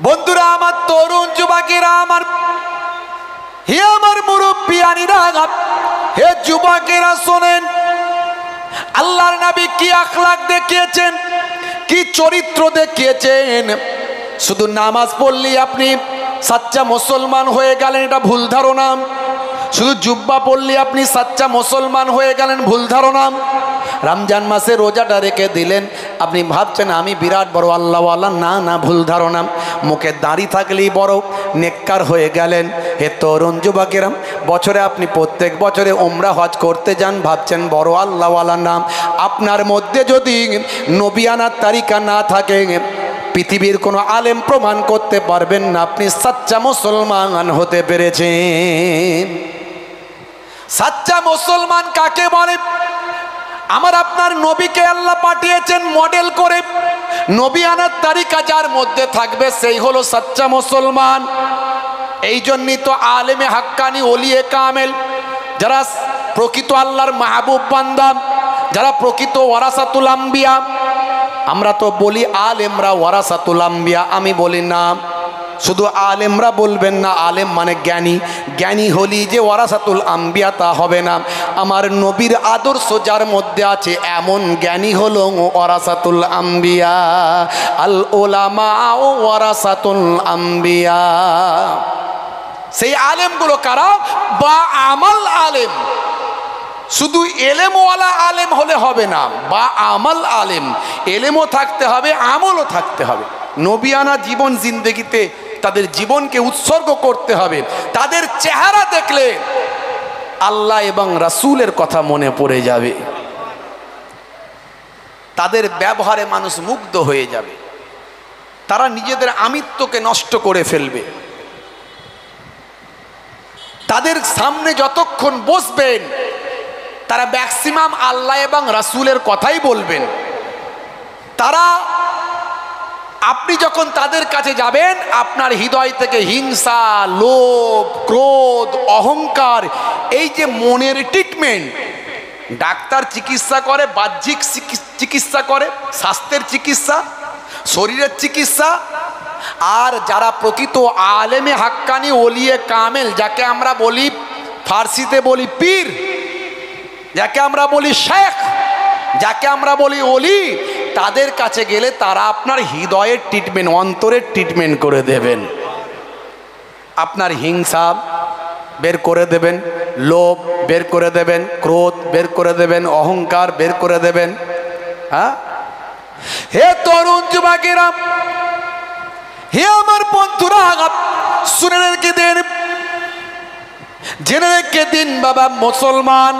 বন্ধুরা আমার, তরুণ যুবকেরা আমার, হে আমার মুরব্বিয়ানিরা, হে যুবকেরা শোনেন, আল্লাহর নবী কি আখলাক দেখিয়েছেন, কি চরিত্র দেখিয়েছেন। শুধু নামাজ পড়লেই আপনি সাচ্চা মুসলমান হয়ে গেলেন, এটা ভুল ধারণা। শুধু জুব্বা পড়লে আপনি সাচ্চা মুসলমান হয়ে গেলেন, ভুল ধারণা। রমজান মাসে রোজাটা রেখে দিলেন, আপনি ভাবছেন আমি বিরাট বড় আল্লাহওয়ালা, না না, ভুল ধারণা। মুখে দাড়ি থাকলেই বড় নেককার হয়ে গেলেন। হে তরুণ যুবকেরা, বছরে আপনি প্রত্যেক বছরে উমরা হজ করতে যান, ভাবছেন বড় আল্লাহওয়ালা নাম। আপনার মধ্যে যদি নবিয়ানার তারিকা না থাকে, পৃথিবীর কোনো আলেম প্রমাণ করতে পারবেন না আপনি সাচ্চা মুসলমান হতে পেরেছেন। সাচ্চা মুসলমান কাকে বলে? আমার আপনার নবীকে আল্লাহ পাঠিয়েছেন মডেল করে, নবিয়ানার তারিকা যার মধ্যে থাকবে সেই হলো সাচ্চা মুসলমান। এই জন্যই তো আলেমে হাক্কানি, ওলিয়ে কামেল, যারা প্রকৃত আল্লাহর মাহবুব বান্দা, যারা প্রকৃত ওয়ারাসাতুল আম্বিয়া, আমরা তো বলি আলেমরা ওয়ারাসাতুল আম্বিয়া, আমি বলি না। শুধু আলেমরা বলবেন না, আলেম মানে জ্ঞানী, জ্ঞানী হলি যে ওয়ারাসাতুল আম্বিয়া তা হবে না। আমার নবীর আদর্শ যার মধ্যে আছে এমন জ্ঞানী হলো ওয়ারাসাতুল আম্বিয়া। আল উলামা ওয়ারাসাতুল আম্বিয়া। সেই আলেমগুলো কারা? বা আমাল আলেম। শুধু এলেমওয়ালা আলেম হলে হবে না, বা আমাল আলেম। এলেমও থাকতে হবে, আমলও থাকতে হবে। নবিয়ানা জীবন জিন্দেগিতে তাদের জীবনকে উৎসর্গ করতে হবে। তাদের চেহারা দেখলে আল্লাহ এবং রাসূলের কথা মনে পড়ে যাবে। তাদের ব্যবহারে মানুষ মুগ্ধ হয়ে যাবে। তারা নিজেদের আমিত্বকে নষ্ট করে ফেলবে। তাদের সামনে যতক্ষণ বসবেন তারা ম্যাক্সিমাম আল্লাহ এবং রাসূলের কথাই বলবেন। তারা, আপনি যখন তাদের কাছে যাবেন, আপনার হৃদয় থেকে হিংসা, লোভ, ক্রোধ, অহংকার, এই যে মনের ট্রিটমেন্ট, ডাক্তার চিকিৎসা করে, বাহ্যিক চিকিৎসা করে, স্বাস্থ্যের চিকিৎসা, শরীরের চিকিৎসা। আর যারা প্রকৃত আলেমে হাক্কানি, ওলিয়ে কামেল, যাকে আমরা বলি ফার্সিতে বলি পীর, যাকে আমরা বলি শেখ, যাকে আমরা বলি ওলি, তাদের কাছে গেলে তারা আপনার হৃদয়ের ট্রিটমেন্ট, অন্তরের ট্রিটমেন্ট করে দেবেন। আপনার হিংসা বের করে দেবেন, লোভ বের করে দেবেন, ক্রোধ বের করে দেবেন, অহংকার বের করে দেবেন। হ্যাঁ, হে তরুণ যুবকেরা, হে আমার বন্ধুরা, শুনে রেখে দিন, জেনে রেখে দিন বাবা মুসলমান,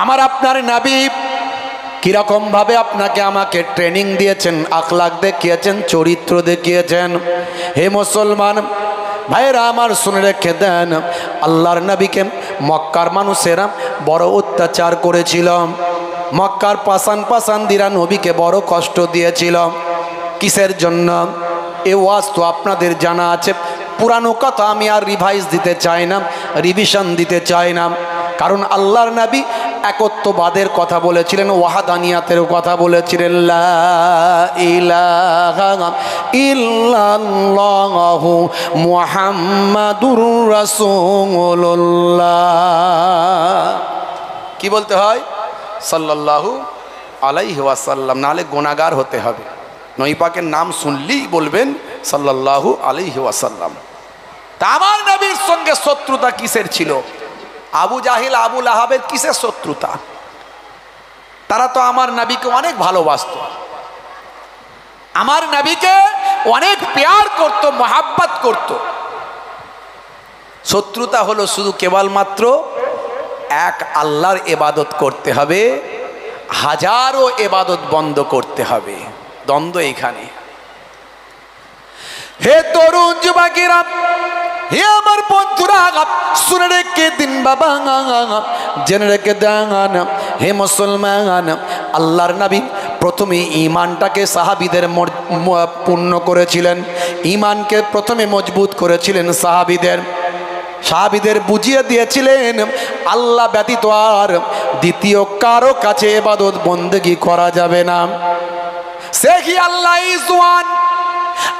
আমার আপনার নবী কিরকম ভাবে আপনাকে আমাকে ট্রেনিং দিয়েছেন, আখলাক দেখিয়েছেন, চরিত্র দেখিয়েছেন। হে মুসলমান ভাইরা আমার, শুনে রেখে দেন, আল্লাহর নবীকে মক্কার মানুষেরা বড় অত্যাচার করেছিল। মক্কার পাষাণদিরা নবীকে বড় কষ্ট দিয়েছিল। কিসের জন্য? এ ওয়াজ তো আপনাদের জানা আছে, পুরানো কথা আমি আর রিভাইজ দিতে চাই না, রিভিশন দিতে চাই না। কারণ আল্লাহর নবী একত্ববাদের কথা বলেছিলেন, ওয়াহাদানিয়াতের কথা বলেছিলেন, লা ইলাহা ইল্লাল্লাহু মুহাম্মাদুর রাসূলুল্লাহ। কি বলতে হয়? সাল্লাল্লাহু আলাইহি ওয়াসাল্লাম, নাহলে গুনাহগার হতে হবে। নবী পাকের নাম শুনলেই বলবেন সাল্লাল্লাহু আলাইহি ওয়াসাল্লাম। তা আমার নবীর সঙ্গে শত্রুতা কিসের ছিল? আবু জাহিল, আবু লাহাবের কিসের শত্রুতা? তারা তো আমার নবীকে অনেক ভালোবাসত, আমার নবীকে অনেক প্যার করত, মহাব্বত করত। শত্রুতা হলো শুধু কেবলমাত্র এক আল্লাহর ইবাদত করতে হবে, হাজারো ইবাদত বন্ধ করতে হবে। দ্বন্দ্ব এখানে। হে তরুণ যুবকেরা, হে আমার বন্ধুরা, শুনে রেখে দিন বাবা, জেনে রেখে দেন, হে মুসলমান, আল্লাহর নবী প্রথমে ঈমানটাকে সাহাবীদের পূর্ণ করেছিলেন, ঈমানকে প্রথমে মজবুত করেছিলেন সাহাবীদের বুঝিয়ে দিয়েছিলেন আল্লাহ ব্যতীত আর দ্বিতীয় কারো কাছে ইবাদত বন্দেগী করা যাবে না। সে কি Allah is one,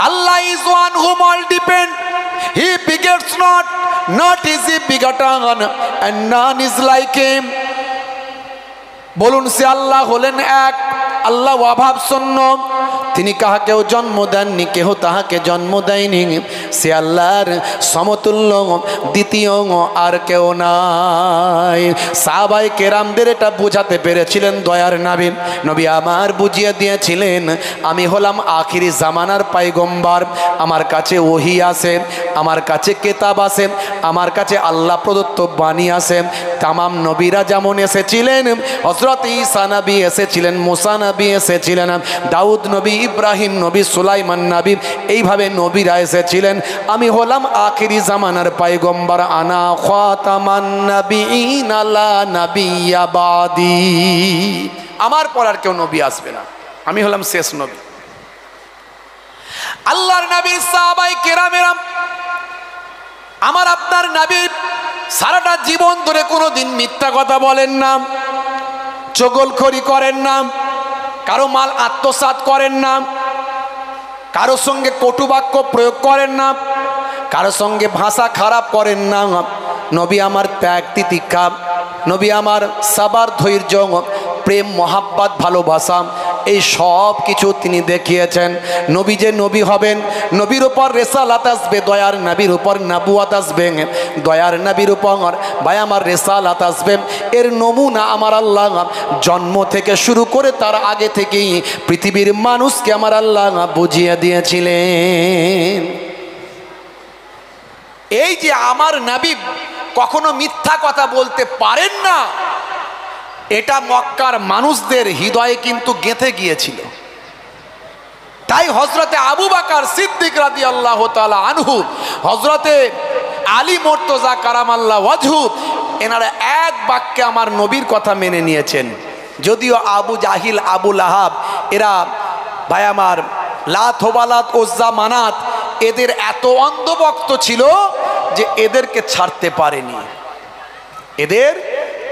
Allah is one whom all depend. He begets not, not is he begotten, and none is like him. বলুন সে আল্লাহ হলেন এক, আল্লাহ অভাব শূন্য, তিনি কাহাকেও জন্ম দেননি, কেহ তাহাকে জন্ম দেয়নি, সে আল্লাহর সমতুল্য দ্বিতীয় আর কেউ নাই। সাহাবায়ে কেরামদের এটা বোঝাতে পেরেছিলেন দয়ার নবী, নবী আমার বুঝিয়ে দিয়েছিলেন আমি হলাম আখিরি জামানার পয়গম্বর, আমার কাছে ওহী আছে, আমার কাছে কিতাব আছে, আমার কাছে আল্লাহ প্রদত্ত বাণী আছে। তামাম নবীরা যেমন এসেছিলেন, হযরত ঈসা নবী এসেছিলেন, মুসা নবী এসেছিলেন, দাউদ নবী, ইব্রাহিম নবী, সুলাইমান নবী, এইভাবে নবীরা এসেছিলেন। আমি হলাম আখিরি জামানার পয়গম্বর, আনা খাতামান নবিয়িন লা নবিয়্যা বাদি, আমার পর আর কেউ নবী আসবে না, আমি হলাম শেষ নবী। আল্লাহর নবী সাহাবায়ে কেরামেরা, আমার আপনার নবী সারাটা জীবন ধরে কোনোদিন মিথ্যা কথা বলেন না, চগলখড়ি করেন না, কারো মাল আত্মসাৎ করেন না, কারো সঙ্গে কটু বাক্য প্রয়োগ করেন না, কারো সঙ্গে ভাষা খারাপ করেন না। নবী আমার ত্যাগ তিতিক্ষা, নবী আমার সাবার, ধৈর্য, প্রেম, মহাব্বত, ভালোবাসা, এই সব কিছু তিনি দেখিয়েছেন। নবী যে নবী হবেন, নবীর উপর রেসালাত আসবে, দয়ার নবীর উপর নবুয়াত আসবে, দয়ার নবীর উপর ভাই আমার রেসালাত আসবে, এর নমুনা আমার আল্লাহ জন্ম থেকে শুরু করে তার আগে থেকেই পৃথিবীর মানুষকে আমার আল্লাহ বুঝিয়ে দিয়েছিলেন। এই যে আমার নবী কখনো মিথ্যা কথা বলতে পারেন না, এটা মক্কার মানুষদের হৃদয়ে কিন্তু গেঁথে গিয়েছিল। তাই হযরতে আবু বকর সিদ্দিক রাদিয়াল্লাহু তাআলা আনহু, হযরতে আলী মুর্তজা কারামাল্লাহু ওয়াজহু, এনারা এক বাক্যে আমার নবীর কথা মেনে নিয়েছেন। যদিও আবু জাহিল, আবু লাহাব, এরা ভাই আমার লাত, হোবালাত, উজ্জা, মানাত, এদের এত অন্ধভক্ত ছিল যে এদেরকে ছাড়তে পারেনি, এদের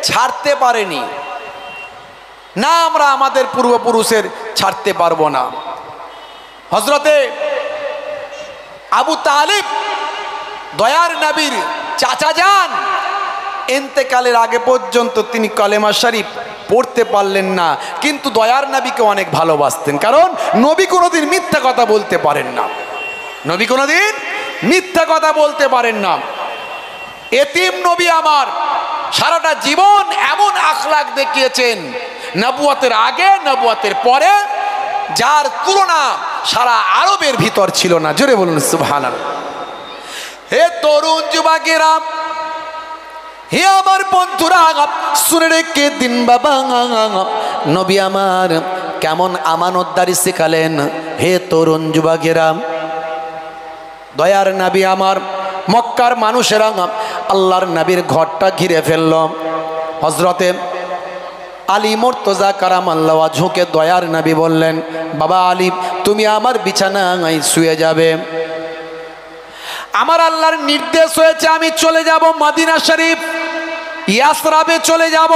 ছাড়তে পারেনি না, আমরা আমাদের পূর্বপুরুষের ছাড়তে পারবো না। হযরতে আবু তালিব দয়ার নবীর চাচা যান, ইন্তেকালের আগে পর্যন্ত তিনি কালেমা শরীফ পড়তে পারলেন না, কিন্তু দয়ার নবীকে অনেক ভালোবাসতেন, কারণ নবী কোনোদিন মিথ্যা কথা বলতে পারেন না, নবী কোনোদিন মিথ্যা কথা বলতে পারেন না। এতিম নবী আমার সারাটা জীবন এমন আখলাক দেখিয়েছেন, নবুয়তের আগে, নবুয়তের পরে, যার তুলনা সারা আরবের ভিতর ছিল না। জোরে বলুন সুবহানাল্লাহ। হে তরুণ যুবকেরা, হে আমার বন্ধুরা, শুনে রেখে দিন বাবা, নবী আমার কেমন আমানতদারি শেখালেন। হে তরুণ যুবকেরা, দয়ার নবী আমার, মক্কার মানুষেরা আল্লাহর নবীর ঘরটা ঘিরে ফেলল। হযরতে আলী মুর্তজা কারামাল্লাহু ওয়াজহুকে দয়ার নবী বললেন, বাবা আলী, তুমি আমার বিছানায় শুয়ে যাবে। আমার আল্লাহর নির্দেশ হয়েছে আমি চলে যাব মদিনা শরীফ, ইয়াসরাবে চলে যাব,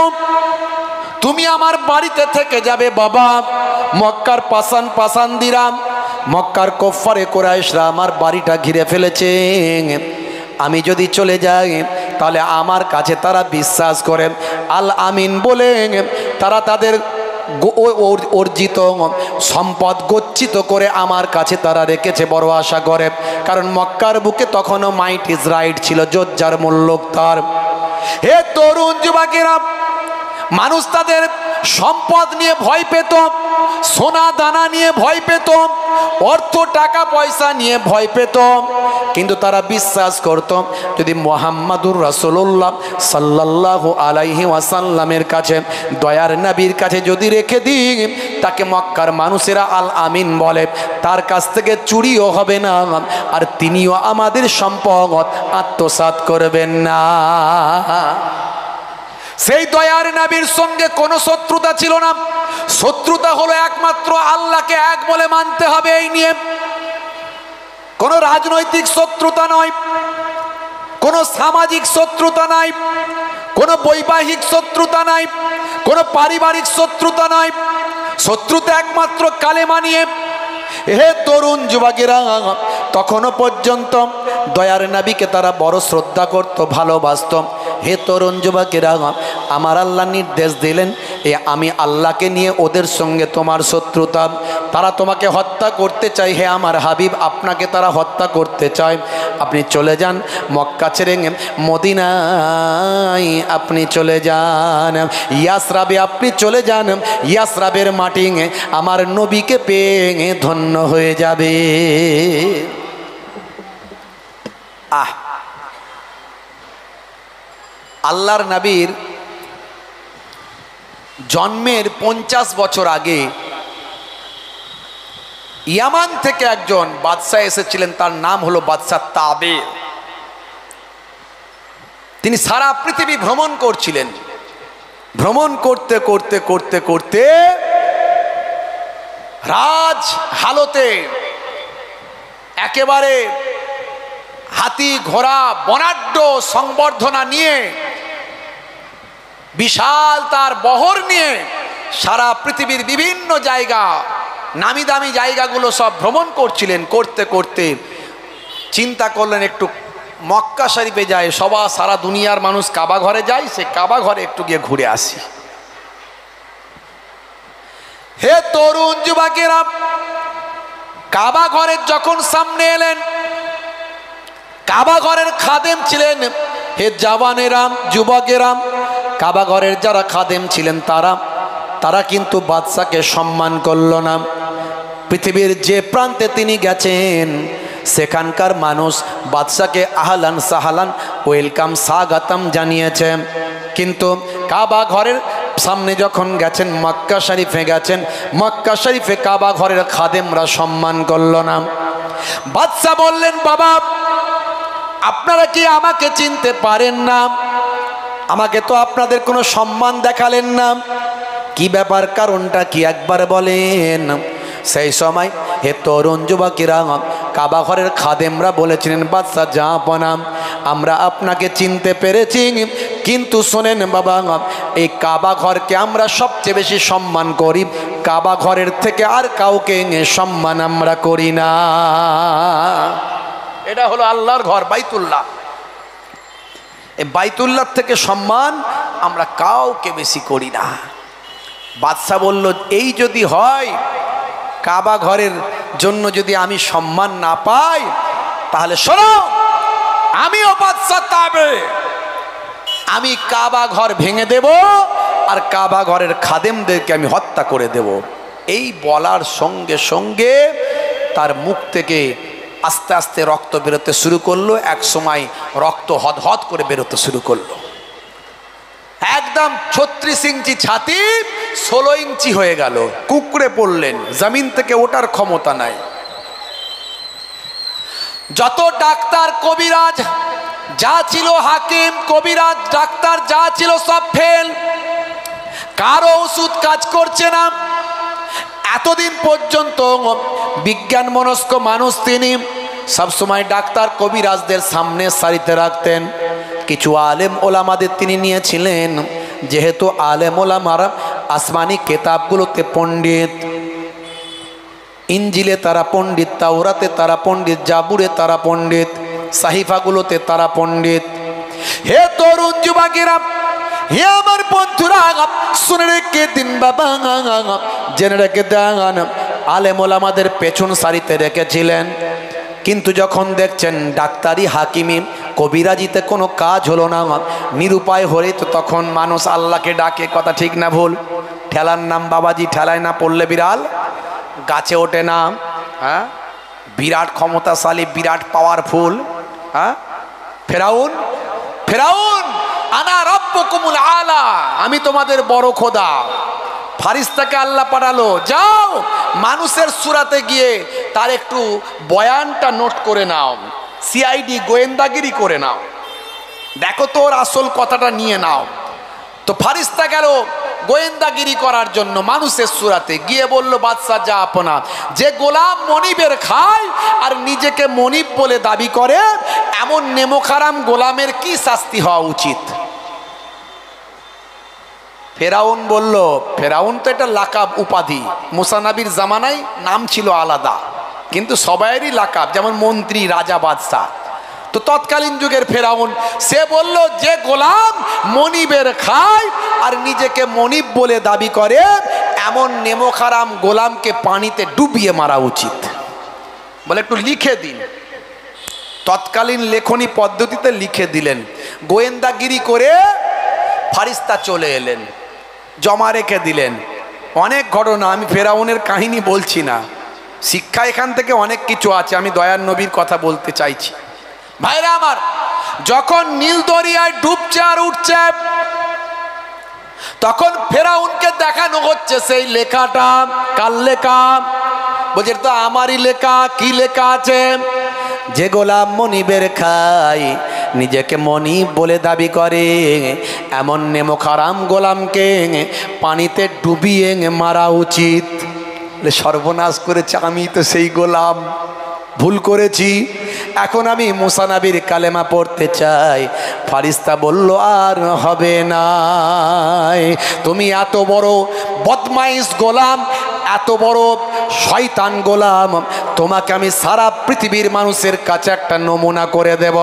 তুমি আমার বাড়িতে থেকে যাবে বাবা। মক্কার পাসান্দিরা, মক্কার কুফারে কুরাইশরা আমার বাড়িটা ঘিরে ফেলেছে, আমি যদি চলে যাই তাহলে আমার কাছে তারা বিশ্বাস করে, আল আমিন বলে তারা তাদের অর্জিত সম্পদ গচ্ছিত করে আমার কাছে তারা রেখেছে, বড় আশা করে, কারণ মক্কার বুকে তখনও মাইট ইজ রাইট ছিল, যোজ্জার মূল্যক তার। হে তরুণ যুবকেরা, মানুষ তাদের সম্পদ নিয়ে ভয় পেত, সোনা দানা নিয়ে ভয় পেত, অর্থ টাকা পয়সা নিয়ে ভয় পেত, কিন্তু তারা বিশ্বাস করত যদি মুহাম্মাদুর রাসূলুল্লাহ সাল্লাল্লাহু আলাইহি ওয়াসাল্লামের কাছে, দয়ার নবীর কাছে যদি রেখে দিই, তাকে মক্কার মানুষেরা আল আমিন বলে, তার কাছ থেকে চুরিও হবে না, আর তিনিও আমাদের সম্পদ আত্মসাৎ করবেন না। সেই দয়ার নবীর সঙ্গে কোনো শত্রুতা ছিল না, শত্রুতা হলো একমাত্র আল্লাহকে এক বলে মানতে হবে, এই নিয়ে কোনো রাজনৈতিক শত্রুতা নয়, কোনো সামাজিক শত্রুতা নাই, কোনো বৈবাহিক শত্রুতা নাই, কোনো পারিবারিক শত্রুতা নয়, শত্রুতা একমাত্র কালেমা নিয়ে। হে তরুণ যুবকেরা, তখনও পর্যন্ত দয়ার নবীকে তারা বড় শ্রদ্ধা করত, ভালোবাসত। হে তরুণ যুবকেরা, আমার আল্লাহ নির্দেশ দিলেন, আমি আল্লাহকে নিয়ে ওদের সঙ্গে তোমার শত্রুতা, তারা তোমাকে হত্যা করতে চায়। হে আমার হাবিব, আপনাকে তারা হত্যা করতে চায়। আপনি চলে যান মক্কা ছেড়ে মদিনায়, আপনি চলে যান ইয়াসরাবে, আপনি চলে যান। ইয়াসরাবের মাটি আমার নবীকে পেয়ে ধন্য হয়ে যাবে। আল্লাহর নবীর জন্মের 50 বছর আগে ইয়ামান থেকে একজন বাদশাহ এসেছিলেন, তার নাম হলো বাদশাহ তাবের। তিনি সারা পৃথিবী ভ্রমণ করছিলেন। ভ্রমণ করতে করতে করতে করতে রাজ হালতে একেবারে হাতি ঘোড়া বনাঢ্য সংবর্ধনা নিয়ে, বিশাল তার বহর নিয়ে সারা পৃথিবীর বিভিন্ন জায়গা, নামি দামি জায়গাগুলো সব ভ্রমণ করছিলেন। করতে করতে চিন্তা করলেন একটু মক্কা শরীফে যায়, সারা দুনিয়ার মানুষ কাবা ঘরে যায়, সে কাবা ঘরে একটু গিয়ে ঘুরে আসি। হে তরুণ যুবকেরা, কাবা ঘরের যখন সামনে এলেন, কাবা ঘরের খাদেম ছিলেন, হে জওয়ানেরা, যুবকেরা, কাবা ঘরের যারা খাদেম ছিলেন তারা কিন্তু বাদশাকে সম্মান করল না। পৃথিবীর যে প্রান্তে তিনি গেছেন সেখানকার মানুষ বাদশাকে আহলান সাহালান ওয়েলকাম স্বাগতম জানিয়েছে, কিন্তু কাবা ঘরের সামনে যখন গেছেন, মক্কা শরীফে গেছেন, মক্কা শরীফে কাবা ঘরের খাদেমরা সম্মান করল না। বাদশা বললেন, বাবা আপনারা কি আমাকে চিনতে পারেন না? আমাকে তো আপনাদের কোনো সম্মান দেখালেন না, কি ব্যাপার, কারণটা কি একবার বলেন। সেই সময় হে তরুণ যুবকেরা, কাবা ঘরের খাদেমরা বলেছিলেন, বাদশা জাহাপনা, আমরা আপনাকে চিনতে পেরেছি, কিন্তু শোনেন বাবা, এই কাবা ঘরকে আমরা সবচেয়ে বেশি সম্মান করি, কাবা ঘরের থেকে আর কাউকে সম্মান আমরা করি না। এটা হলো আল্লাহর ঘর বাইতুল্লাহ, এই বাইতুল্লাহ থেকে সম্মান আমরা কাউকে বেশি করি না। বাদশা বলল, এই যদি হয়, কাবা ঘরের জন্য যদি আমি সম্মান না পাই, তাহলে শোনো, আমিও বাদশা তাবে, আমি কাবা ঘর ভেঙে দেব আর কাবা ঘরের খাদেমদেরকে আমি হত্যা করে দেব। এই বলার সঙ্গে সঙ্গে তার মুখ থেকে আস্তে আস্তে রক্ত বেরোতে শুরু করলো। এক সময় রক্ত হদহদ করে বেরোতে শুরু করলো, একদম 36 ইঞ্চি ছাতি 16 ইঞ্চি হয়ে গেল, কুকড়ে পড়লেন, জমিন থেকে ওঠার ক্ষমতা নাই। যত ডাক্তার কবিরাজ যা ছিল, হাকিম কবিরাজ ডাক্তার যা ছিল, সব ফেল, কারো ওষুধ কাজ করছে না। এতদিন পর্যন্ত বিজ্ঞান মনস্ক মানুষ তিনি, সবসময় ডাক্তার কবিরাজদের সামনে সারিতে রাখতেন। কিছু আলেম ওলামাদের তিনি নিয়েছিলেন, যেহেতু আলেম ওলামারা আসমানি কেতাবগুলোতে পণ্ডিত, ইঞ্জিলে তারা পণ্ডিত, তাওরাতে তারা পণ্ডিত, জাবুরে তারা পণ্ডিত, সাহিফাগুলোতে তারা পণ্ডিত। হে তরুণ যুবকেরা, হে আমার বন্ধুরা, শুনে রেখে দিন বাবা, জেনে রেখে দেন, আলেম ওলামাদের পেছন সারিতে রেখেছিলেন, কিন্তু যখন দেখছেন ডাক্তারি হাকিমি কবিরাজিতে কোনো কাজ হলো না, নিরুপায় হলে তো তখন মানুষ আল্লাহকে ডাকে, কথা ঠিক না ভুল? ঠেলার নাম বাবাজি, ঠেলায় না পড়লে বিড়াল গাছে ওঠে না। হ্যাঁ, বিরাট ক্ষমতাশালী, বিরাট পাওয়ারফুল। হ্যাঁ, ফেরাউন, ফেরাউন আনা রাব্বুকুমুল আলা, আমি তোমাদের বড় খোদা। ফারিস্তাকে আল্লাহ পাঠালো, যাও মানুষের সুরাতে গিয়ে তার একটু বয়ানটা নোট করে নাও, সিআইডি গোয়েন্দাগিরি করে নাও, দেখো তোর আসল কথাটা নিয়ে নাও। তো ফারিস্তা গেল গোয়েন্দাগিরি করার জন্য মানুষের সুরাতে গিয়ে বলল, বাদশা যা আপনা, যে গোলাম মনিবের খায় আর নিজেকে মনিব বলে দাবি করে, এমন নেমোখারাম গোলামের কি শাস্তি হওয়া উচিত? ফেরাউন বলল, ফেরাউন তো এটা লাকাব উপাধি, মুসা নবীর জামানায় নাম ছিল আলাদা, কিন্তু সবাইয়েরই লাকাব, যেমন মন্ত্রী, রাজা, বাদশাহ। তো তৎকালীন যুগের ফেরাউন সে বলল, যে গোলাম মনিবের খায় আর নিজেকে মনিব বলে দাবি করে, এমন নেমোখারাম গোলামকে পানিতে ডুবিয়ে মারা উচিত। বলে একটু লিখে দিন। তৎকালীন লেখনী পদ্ধতিতে লিখে দিলেন। গোয়েন্দাগিরি করে ফারিস্তা চলে এলেন, জমা রেখে দিলেন। অনেক ঘটনা, আমি ফেরাউনের কাহিনী বলছি না, শিক্ষা এখান থেকে অনেক কিছু আছে। আমি দয়ার নবীর কথা বলতে চাইছি। ভাইরা আমার, যখন নীল দরিয়ায় ডুবছে আর উঠছে, তখন ফেরাউনকে দেখানো হচ্ছে সেই লেখাটা। কার লেখা? বলছে তো আমারই লেখা। কি লেখা আছে? যে গোলাম মনিবের খায়, নিজেকে মনিব বলে দাবি করে, এমন নেমোখারাম গোলামকে পানিতে ডুবিয়ে মারা উচিত। সর্বনাশ করেছে, আমি তো সেই গোলাম, ভুল করেছি। এখন আমি মুসা নবীর কালেমা পড়তে চাই। ফারিস্তা বলল, আর হবে না, তুমি এত বড় বদমাইশ গোলাম, এত বড় শয়তান গোলাম, তোমাকে আমি সারা পৃথিবীর মানুষের কাছে একটা নমুনা করে দেব।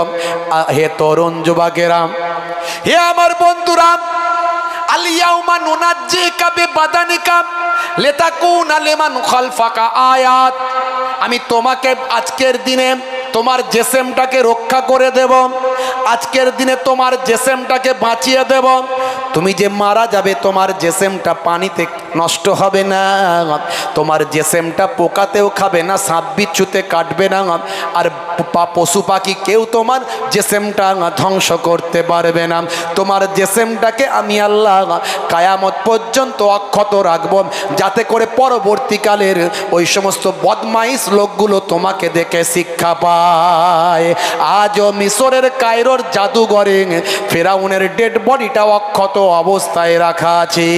হে তরুণ যুবকেরা, হে আমার বন্ধুরা, আলিয়াউমা নুনাজ্জিকা বিবাদানিকা লিতাকুনা লিমান খালফাকা আয়াত। আমি তোমাকে আজকের দিনে তোমার জেসেমটাকে রক্ষা করে দেব, আজকের দিনে তোমার জেসেমটাকে বাঁচিয়ে দেব। তুমি যে মারা যাবে, তোমার জেসেমটা পানিতে নষ্ট হবে না, তোমার জেসেমটা পোকাতেও খাবে না, সাপ বিচ্ছুতে কাটবে না, আর পশু পাখি কেউ তোমার জেসেমটা ধ্বংস করতে পারবে না। তোমার জেসেমটাকে আমি আল্লাহ কায়ামত পর্যন্ত অক্ষত রাখব, যাতে করে পরবর্তীকালের ওই সমস্ত বদমাইশ লোকগুলো তোমাকে দেখে শিক্ষা পায়। আজও মিশরের কায়রোর জাদুঘরে ফেরাউনের ডেড বডিটা অক্ষত অবস্থায় রাখা আছে।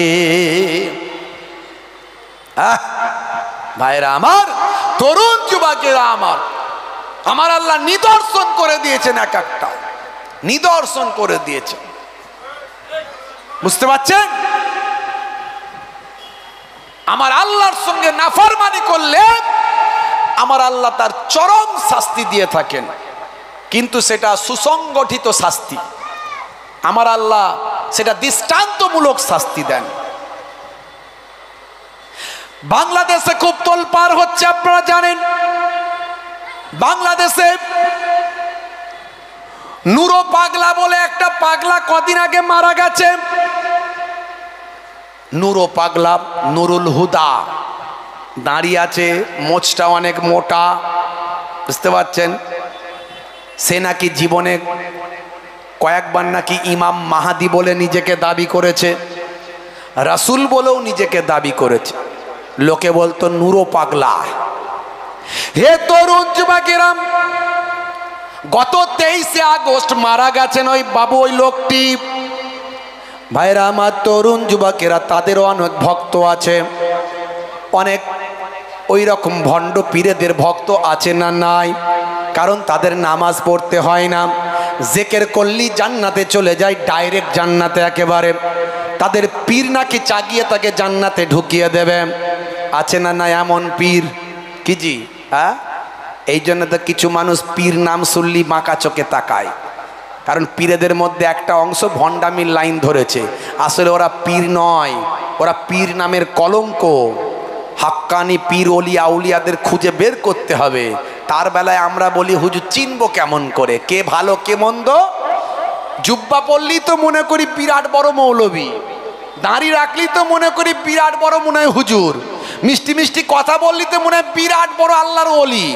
ভাইরা আমার, তরুণ যুবকেরা আমার, আমার আল্লাহ নিদর্শন করে দিয়েছেন, এক একটা নিদর্শন করে দিয়েছেন। বুঝতে পারছেন? আমার আল্লাহর সঙ্গে নাফরমানি করলে আমার আল্লাহ তার চরম শাস্তি দিয়ে থাকেন, কিন্তু সেটা সুসংগঠিত শাস্তি। আমার আল্লাহ সেটা দৃষ্টান্তমূলক শাস্তি দেন। বাংলাদেশে খুব তোলপাড় হচ্ছে, আপনারা জানেন। বাংলাদেশে নুরো পাগলা বলে একটা পাগলা কদিন আগে মারা গেছে। নুরো পাগলা, নুরুল হুদা, দাঁড়িয়ে আছে, মোচটা অনেক মোটা, বুঝতে পারছেন? সে নাকি জীবনে কয়েকবার নাকি ইমাম মাহাদি বলে নিজেকে দাবি করেছে, রাসূল বলেও নিজেকে দাবি করেছে। লোকে বলতো নুরো পাগলা। হে তরুণ যুবকেরা, গত 23শে আগস্ট মারা গেছেন ওই বাবু, ওই লোকটি। ভাইরা আমার, তরুণ যুবকেরা, তাদেরও অনেক ভক্ত আছে, অনেক ওই রকম ভণ্ড পীরেদের ভক্ত আছে না নাই? কারণ তাদের নামাজ পড়তে হয় না, জিকির করলি জান্নাতে চলে যায়, ডাইরেক্ট জান্নাতে একেবারে। তাদের পীর নাকি চাগিয়ে তাকে জান্নাতে ঢুকিয়ে দেবে। আছে না নাই এমন পীর? কি জি, হ্যাঁ? এই জন্য তো কিছু মানুষ পীর নাম শুনলি বাঁকা চোখে তাকায়, কারণ পীরেদের মধ্যে একটা অংশ ভণ্ডামির লাইন ধরেছে। আসলে ওরা পীর নয়, ওরা পীর নামের কলঙ্ক। হাক্কানি পীর ওলি আউলিয়াদের খুঁজে বের করতে হবে। তার বেলায় আমরা বলি, হুজুর চিনবো কেমন করে, কে ভালো কে মন্দ? জুব্বা পড়লি তো মনে করি বিরাট বড় মৌলবী, দাঁড়ি রাখলি তো মনে করি বিরাট বড় মনে হয় হুজুর, মিষ্টি মিষ্টি কথা বললি তো মনে হয় বিরাট বড় আল্লাহর ওলি।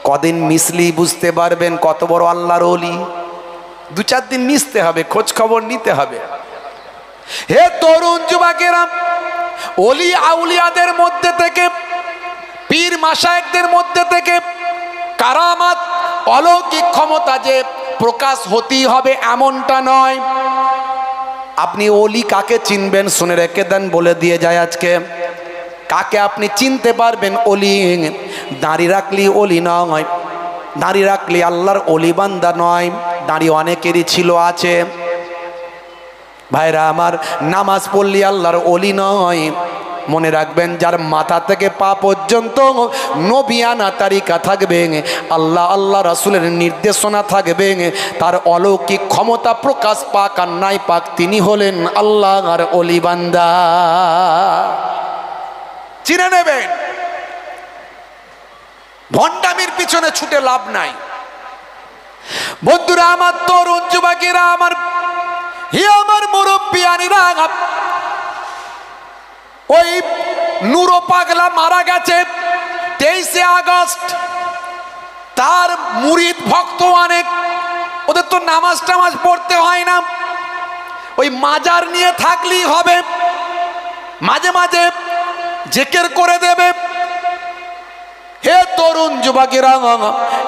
কদিন মিশলি বুঝতে পারবেন কত বড় আল্লাহর ওলি। 2-4 দিন মিশতে হবে, খোঁজ খবর নিতে হবে। হে তরুণ যুবকেরা, ওলি আউলিয়াদের মধ্যে থেকে, পীর মাশায়েখদের মধ্যে থেকে কারামাত, অলৌকিক ক্ষমতা যে প্রকাশ হতেই হবে এমনটা নয়। আপনি ওলি কাকে চিনবেন শুনে রেখে দেন, বলে দিয়ে যায় আজকে। কাকে আপনি চিনতে পারবেন ওলি? দাঁড়ি রাখলি ওলি নয়, দাঁড়ি রাখলি আল্লাহর ওলি বান্দা নয়। দাঁড়ি অনেকেরই ছিল, আছে। ভাইরা আমার, নামাজ পড়লি আল্লাহর ওলি নয়, মনে রাখবেন, যার মাথা থেকে পা পর্যন্ত নবিয়ানা তারিকা থাকবে, আল্লাহ আল্লাহ রাসূলের নির্দেশনা থাকবে, তার অলৌকিক ক্ষমতা প্রকাশ পাক আর নাই পাক, তিনি হলেন আল্লাহর ওলি বান্দা। চিনে নেবেন, ভণ্ডামির পিছনে ছুটে লাভ নাই। বন্ধুরা আমার, তরুণ যুবকেরা আমার, আমার মুরব্বিয়ানিরা, ওই নুরো পাগলা মারা গেছে 23শে আগস্ট। তার মুরিদ ভক্ত অনেক, ওদের তো নামাজ টামাজ পড়তে হয় না, ওই মাজার নিয়ে থাকলেই হবে, মাঝে মাঝে জিকির করে দেবে। হে তরুণ যুবকেরা,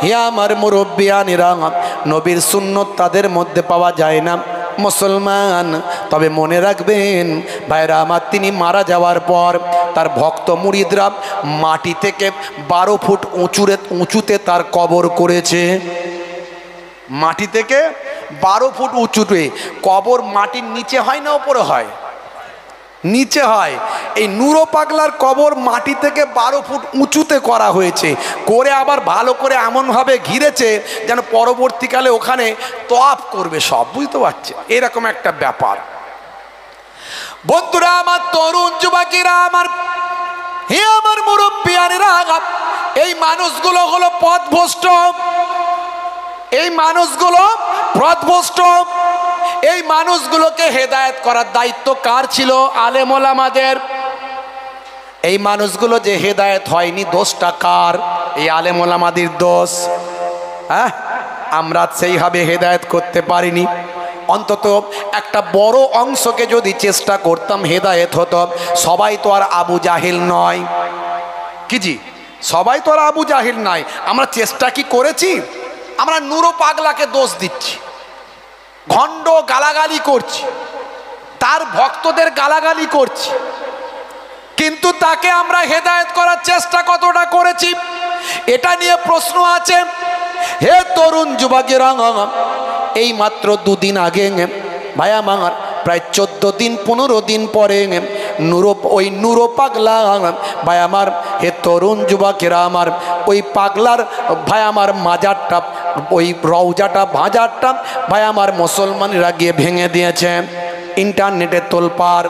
হে আমার মুরব্বিয়ানিরা, নবীর সুন্নত তাদের মধ্যে পাওয়া যায় না মুসলমান। তবে মনে রাখবেন ভাইরা আমার, তিনি মারা যাওয়ার পর তার ভক্ত মুরিদরা মাটি থেকে 12 ফুট উঁচুতে তার কবর করেছে। মাটি থেকে 12 ফুট উঁচুতে কবর। মাটির নিচে হয় না উপরে হয়? নিচে হয়। এই নুরো পাগলার কবর মাটি থেকে 12 ফুট উঁচুতে করা হয়েছে, করে আবার ভালো করে এমনভাবে ঘিরেছে যেন পরবর্তীকালে ওখানে তওয়াফ করবে সব, বুঝতে পারছে? এরকম একটা ব্যাপার। বন্ধুরা আমার, তরুণ যুবকেরা আমার, হে আমার মুরব্বিয়ানেরা, এই মানুষগুলো হলো পথভ্রষ্ট, এই মানুষগুলো পথভ্রষ্ট। এই মানুষগুলোকে হেদায়েত করার দায়িত্ব কার ছিল? আলেম ওলামাদের। এই মানুষগুলো যে হেদায়েত হয়নি, দোষটা কার? এই আলেম ওলামাদের দোষ। হ্যাঁ, আমরা সেইভাবে হেদায়েত করতে পারিনি। অন্তত একটা বড় অংশকে যদি চেষ্টা করতাম হেদায়েত হতো। সবাই তো আর আবু জাহিল নয়, কি জি? সবাই তো আর আবু জাহিল নয়। আমরা চেষ্টা কি করেছি? আমরা নুরো পাগলাকে দোষ দিচ্ছি, ঘণ্ড গালাগালি করছি, তার ভক্তদের গালাগালি করছি, কিন্তু তাকে আমরা হেদায়েত করার চেষ্টা কতটা করেছি এটা নিয়ে প্রশ্ন আছে। হে তরুণ যুবকেরা, এই মাত্র 2 দিন আগে ভাই আমার, প্রায় 14 দিন 15 দিন পরে ওই নুরো পাগলা ভাই আমার, হে তরুণ যুবকেরা আমার, ওই পাগলার ভাই আমার মাজারটা, ওই রওজাটা বাজারটা ভাই আমার মুসলমানরা গিয়ে ভেঙে দিয়েছে। ইন্টারনেটে তোলপাড়,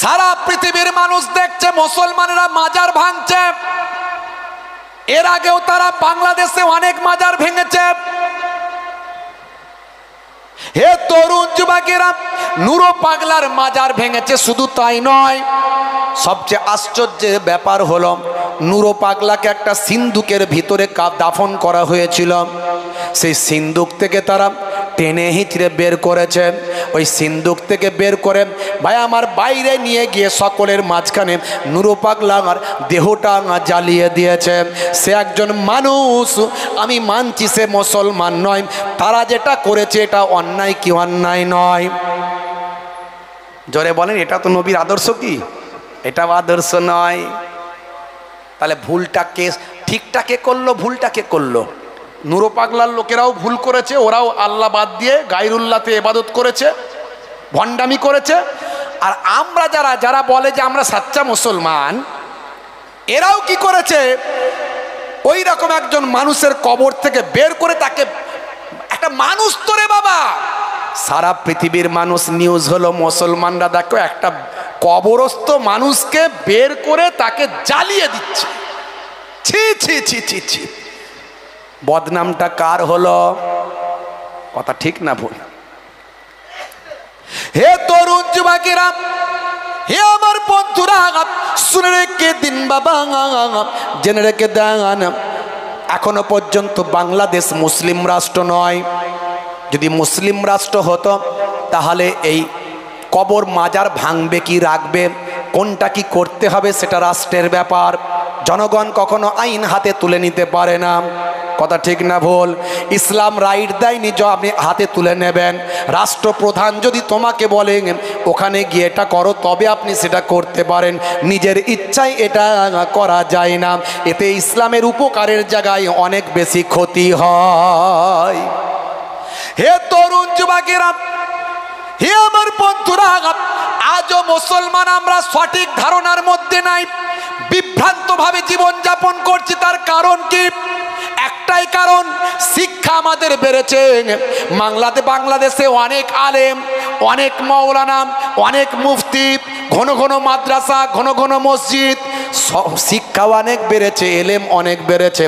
সারা পৃথিবীর মানুষ দেখছে মুসলমানরা মাজার ভাঙছে। এর আগেও তারা বাংলাদেশে অনেক মাজার ভেঙেছে। হে তরুণ যুবকেরা, নুরো পাগলার মাজার ভেঙেছে, শুধু তাই নয়, সবচেয়ে আশ্চর্যের ব্যাপার হলো নুরো পাগলাকে একটা সিন্দুকের ভিতরে দাফন করা হয়েছিল। সেই সিন্দুক থেকে তারা টেনে হিঁচড়ে বের করেছে। ওই সিন্দুক থেকে বের করে ভাই আমার বাইরে নিয়ে গিয়ে সকলের মাঝখানে নুরো পাগলার দেহটা জ্বালিয়ে দিয়েছে। সে একজন মানুষ, আমি মানছি সে মুসলমান নয়। তারা যেটা করেছে এটা অন্যায় কি অন্যায় নয়? জোরে বলেন, এটা তো নবীর আদর্শ কি? এটা আদর্শ নয়। তাহলে ভুলটা কে, ঠিকটা কে করলো, ভুলটা কে করলো? নুরো পাগলার লোকেরাও ভুল করেছে, ওরাও আল্লাহ বাদ দিয়ে গায়রুল্লাহতে ইবাদত করেছে, ভণ্ডামি করেছে। আর আমরা যারা বলে যে আমরা সাচ্চা মুসলমান, এরাও কি করেছে? ওই রকম একজন মানুষের কবর থেকে বের করে তাকে, একটা মানুষ তো রে বাবা, সারা পৃথিবীর মানুষ নিউজ হলো মুসলমানরা দেখো একটা কবরস্থ মানুষকে বের করে তাকে জ্বালিয়ে দিচ্ছে। ছি ছি ছি ছি ছি, বদনামটা কার হলো? কথা ঠিক না ভুল? হে তরুণ যুবকেরা, হে আমার বন্ধুরা, শুনে রেখে দিন বাবা, জেনে রেখে দেন, এখনো পর্যন্ত বাংলাদেশ মুসলিম রাষ্ট্র নয়। যদি মুসলিম রাষ্ট্র হতো তাহলে এই কবর মাজার ভাঙবে কি রাখবে, কোনটা কি করতে হবে সেটা রাষ্ট্রের ব্যাপার। জনগণ কখনো আইন হাতে তুলে নিতে পারে না। কথা ঠিক না ভুল? ইসলাম রাইট দেয়নি যে আপনি হাতে তুলে নেবেন। রাষ্ট্রপ্রধান যদি তোমাকে বলেন ওখানে গিয়ে এটা করো, তবে আপনি সেটা করতে পারেন। নিজের ইচ্ছায় এটা করা যায় না। এতে ইসলামের উপকারের জায়গায় অনেক বেশি ক্ষতি হয়। হে তরুণ যুবকেরা, হে আমার বন্ধুরা, আজও মুসলমান আমরা সঠিক ধারণার মধ্যে নাই, বিভ্রান্ত ভাবে জীবন যাপন করছি। তার কারণ কি? একটাই কারণ, শিক্ষা আমাদের বেড়েছে। বাংলাদেশে অনেক আলেম, অনেক মাওলানা, অনেক মুফতি, ঘন ঘন মাদ্রাসা, ঘন ঘন মসজিদ, শিক্ষা অনেক বেড়েছে, এলেম অনেক বেড়েছে,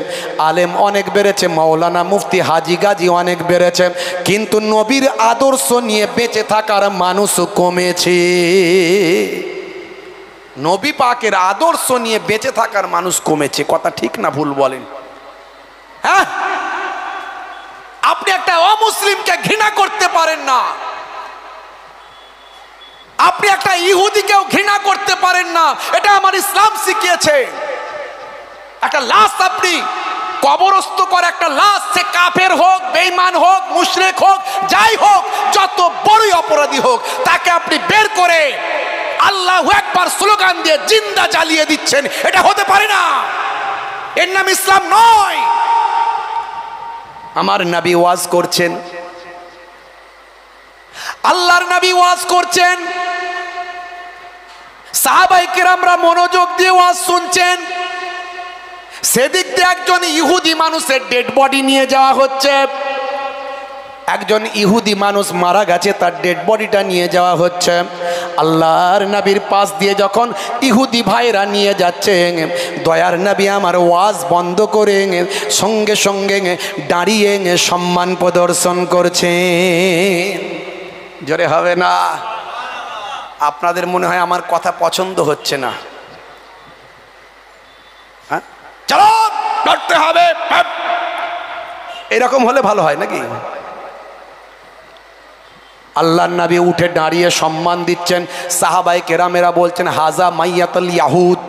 আলেম অনেক বেড়েছে, মাওলানা মুফতি হাজি গাজি অনেক বেড়েছে, কিন্তু নবীর আদর্শ নিয়ে বেঁচে থাকার মানুষ কমেছে। নবী পাকের আদর্শ নিয়ে বেঁচে থাকার মানুষ কমেছে। কথা ঠিক না ভুল বলেন? হ্যাঁ, আপনি একটা অমুসলিমকে ঘৃণা করতে পারেন না, আপনি একটা ইহুদিকেও ঘৃণা করতে পারেন না। এটা আমার ইসলাম শিখিয়েছে। একটা লাশ আপনি কবরস্থ করে, একটা লাশ, সে কাফের হোক, বেঈমান হোক, মুশরিক হোক, যাই হোক, যত বড়ই অপরাধী হোক, তাকে আপনি বের করে আল্লাহু আকবার স্লোগান দিয়ে জিন্দা জ্বালিয়ে দিচ্ছেন। এটা হতে পারে না, এর নাম ইসলাম নয়। আমার নবী ওয়াজ করছেন, আল্লাহর নবী ওয়াজ করছেন, সাহাবায়ে কেরামরা মনোযোগ দিয়ে ওয়াজ শুনছেন। সেদিক দিয়ে একজন ইহুদি মানুষের ডেড বডি নিয়ে যাওয়া হচ্ছে। একজন ইহুদি মানুষ মারা গেছে, তার ডেড বডিটা নিয়ে যাওয়া হচ্ছে। আল্লাহর নবীর পাশ দিয়ে যখন ইহুদি ভাইরা নিয়ে যাচ্ছে, দয়ার নবী আমার ওয়াজ বন্ধ করে সঙ্গে সঙ্গে দাঁড়িয়ে সম্মান প্রদর্শন করছে। জোরে হবে না? আপনাদের মনে হয় আমার কথা পছন্দ হচ্ছে না? হ্যাঁ, চলো লড়তে হবে, এরকম হলে ভালো হয় নাকি? আল্লাহর নবী উঠে দাঁড়িয়ে সম্মান দিচ্ছেন। সাহাবায়ে কেরামেরা বলছেন, হাজা মাইয়াতুল ইয়াহুদ,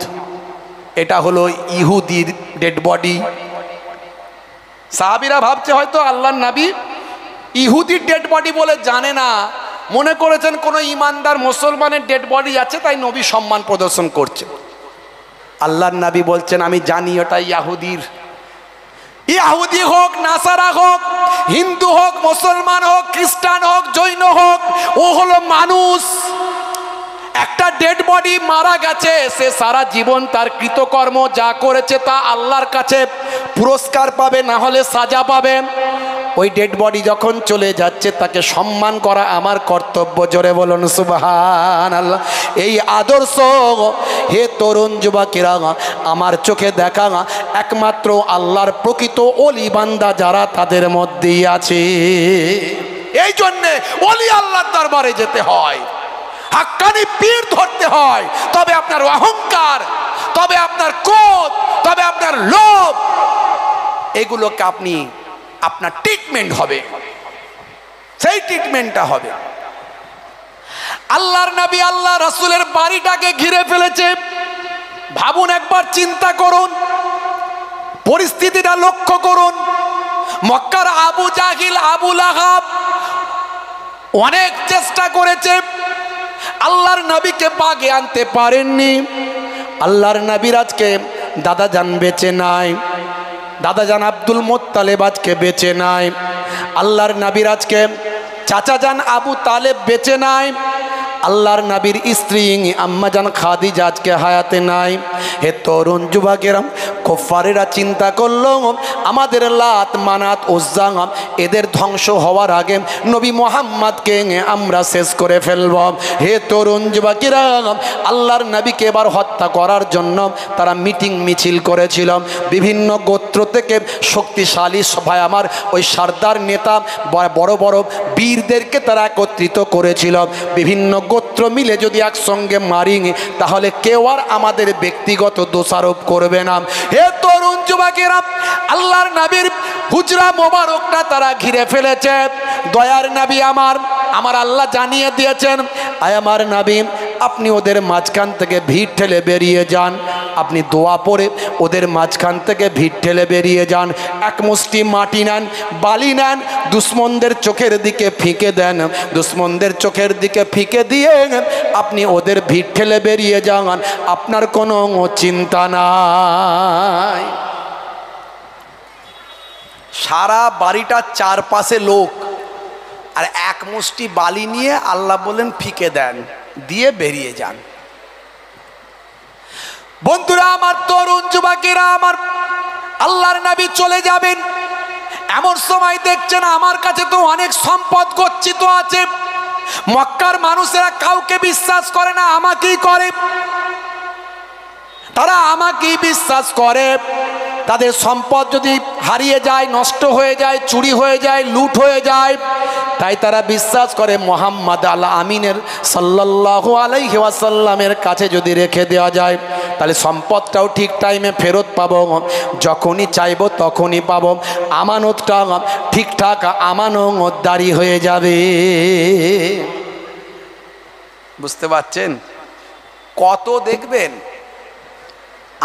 এটা হলো ইহুদির ডেড বডি। সাহাবীরা ভাবছে হয়তো আল্লাহর নবী ইহুদির ডেড বডি বলে জানে না, মনে করেছেন কোনো ইমানদার মুসলমানের ডেড বডি আছে, তাই নবী সম্মান প্রদর্শন করছে। আল্লাহর নবী বলছেন, আমি জানি ওটা ইয়াহুদির। ইহুদি হোক, নাসারা হোক, হিন্দু হোক, মুসলমান হোক, খ্রিস্টান হোক, জৈন হোক, ও হলো মানুষ। একটা ডেড বডি মারা গেছে, সে সারা জীবন তার কৃতকর্ম যা করেছে তা আল্লাহর কাছে পুরস্কার পাবে, না হলে সাজা পাবে। ওই ডেড বডি যখন চলে যাচ্ছে, তাকে সম্মান করা আমার কর্তব্য। জোরে বলুন সুবহানাল্লাহ। এই আদর্শ হে তরুণ যুবকেরা, আমার চোখে দেখা একমাত্র আল্লাহর প্রকৃত ওলি বান্দা যারা, তাদের মধ্যেই আছে। এই জন্যে ওলি আল্লাহর দরবারে যেতে হয়, হাক্কানি পীর ধরতে হয়, তবে আপনার অহংকার, তবে আপনার ক্রোধ, তবে আপনার লোভ, এগুলোকে আপনি আপনার ট্রিটমেন্ট হবে, সেই ট্রিটমেন্টটা হবে। আল্লাহর নবী আল্লাহ রাসূলের বাড়িটাকে ঘিরে ফেলেছে। ভাবুন, একবার চিন্তা করুন, পরিস্থিতিটা লক্ষ্য করুন। মক্কার আবু জাহিল, আবু লাহাব অনেক চেষ্টা করেছে, আল্লাহর নবীকে বাগে আনতে পারেননি। আল্লাহর নবীর আজকে দাদা জান বেঁচে নাই, দাদা জান আব্দুল মুত্তালিব আজকে বেঁচে নাই। আল্লাহর নবীর আজকে চাচা জান আবু তালেব বেঁচে নাই। আল্লাহর নবীর স্ত্রী আম্মা জান খাদিজা আজকে হায়াতে নাই। হে তরুণ যুবকেরা, কুফারেরা চিন্তা করলো আমাদের লাত, মানাত, উজ্জা এদের ধ্বংস হওয়ার আগে নবী মুহাম্মদকে আমরা শেষ করে ফেলব। হে তরুণ যুবকেরা, আল্লাহর নবীকে এবার হত্যা করার জন্য তারা মিটিং মিছিল করেছিল। বিভিন্ন গোত্র থেকে শক্তিশালী সভায় আমার ওই সর্দার নেতা বড় বড় বীরদেরকে তারা একত্রিত করেছিল। বিভিন্ন গোত্র মিলে যদি একসঙ্গে মারি, তাহলে কেউ আর আমাদের ব্যক্তিগত দোষারোপ করবে না। হে তরুণ যুবকেরা, আল্লাহর নবীর হুজরা মোবারকটা তারা ঘিরে ফেলেছে। দয়ার নবী আমার আল্লাহ জানিয়ে দিয়েছেন, আয় আমার নবী, আপনি ওদের মাঝখান থেকে ভিড় ঠেলে বেরিয়ে যান। আপনি দোয়া পড়ে ওদের মাঝখান থেকে ভিড় ঠেলে বেরিয়ে যান। এক মুষ্টি মাটি নেন, বালি নেন, দুশ্মনদের চোখের দিকে ফিকে দেন। দুশ্মনদের চোখের দিকে ফিকে দিয়ে আপনি ওদের ভিড় ঠেলে বেরিয়ে যান, আপনার কোনো চিন্তা নাই। সারা বাড়িটার চারপাশে লোক, আর এক মুষ্টি বালি নিয়ে আল্লাহ বলেন ফিকে দেন, দিয়ে বেরিয়ে যান। বন্ধুরা আমার, তরুণ যুবকেরা আমার, আল্লাহর নবী চলে যাবেন, এমন সময় দেখছেন আমার কাছে তো অনেক সম্পদ গচ্ছিত আছে, মক্কার মানুষেরা কাউকে বিশ্বাস করে না, আমাকেই করে, তারা আমাকেই বিশ্বাস করে। তাদের সম্পদ যদি হারিয়ে যায়, নষ্ট হয়ে যায়, চুরি হয়ে যায়, লুট হয়ে যায়, তাই তারা বিশ্বাস করে মুহাম্মদ আল আমিনের সাল্লাল্লাহু আলাইহি ওয়াসাল্লামের কাছে যদি রেখে দেওয়া যায় তাহলে সম্পদটাও ঠিক টাইমে ফেরত পাবো, যখনই চাইবো তখনই পাবো, আমানতটা ঠিকঠাক আমানতদারি হয়ে যাবে। বুঝতে পারছেন? কত দেখবেন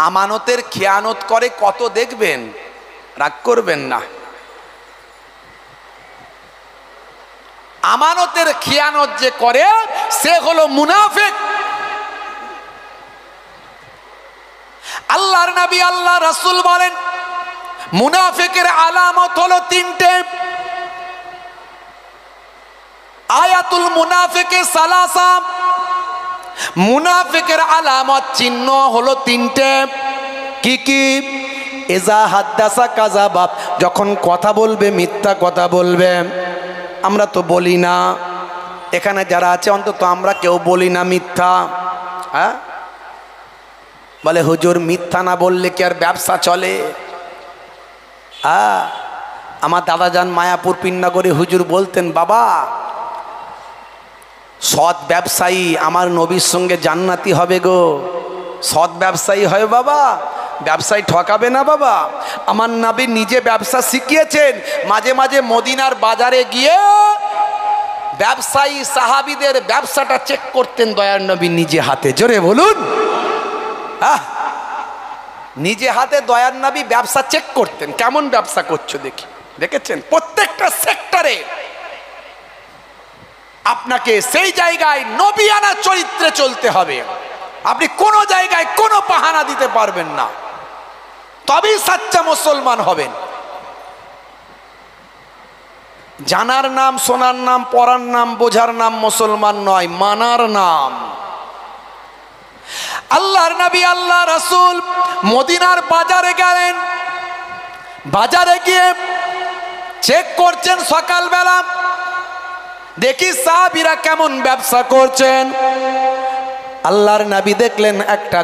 আমানতের খেয়ানত করে, কত দেখবেন, রাগ করবেন না। আমানতের খেয়ানত যে করে সে হলো মুনাফিক। আল্লাহর নবী আল্লাহ রাসূল বলেন মুনাফিকের আলামত হলো তিনটে। আয়াতুল মুনাফিকে সালাসা, মুনাফিকের আলামত চিহ্ন হলো তিনটে। কি কি? ইজা হাদ্দাসা কাযাবা, যখন কথা বলবে মিথ্যা কথা বলবে। আমরা তো বলি না, এখানে যারা আছে অন্তত আমরা কেউ বলি না মিথ্যা। হ্যাঁ, বলে হুজুর মিথ্যা না বললে কি আর ব্যবসা চলে? আমার দাদাজান মায়াপুর পিন্নাগরে হুজুর বলতেন, বাবা সৎ ব্যবসায়ী আমার নবীর সঙ্গে জান্নাতি হবে গো। সৎ ব্যবসায়ী হয় বাবা, ব্যবসায়ী ঠকাবে না বাবা। আমার নবী নিজে ব্যবসা শিখিয়েছেন, মাঝে মাঝে মদিনার বাজারে গিয়ে ব্যবসায়ী সাহাবীদের ব্যবসাটা চেক করতেন দয়ার নবী নিজে হাতে। জোরে বলুন, নিজে হাতে দয়ার নবী ব্যবসা চেক করতেন, কেমন ব্যবসা করছো দেখি। দেখেছেন? প্রত্যেকটা সেক্টরে আপনাকে সেই জায়গায় নবিয়ানা চরিত্রে চলতে হবে। আপনি কোনো জায়গায় কোনো বাহানা দিতে পারবেন না, তবেই সাচ্চা মুসলমান হবেন। জানার নাম, শোনার নাম, পড়ার নাম, বোঝার নাম মুসলমান নয়, মানার নাম। আল্লাহর নবী আল্লাহ রাসূল মদিনার বাজারে গেলেন, বাজারে গিয়ে চেক করছেন সকালবেলা, দেখি সাহাবীরা কেমন ব্যবসা করছেন। আল্লাহর নবী দেখলেন একটা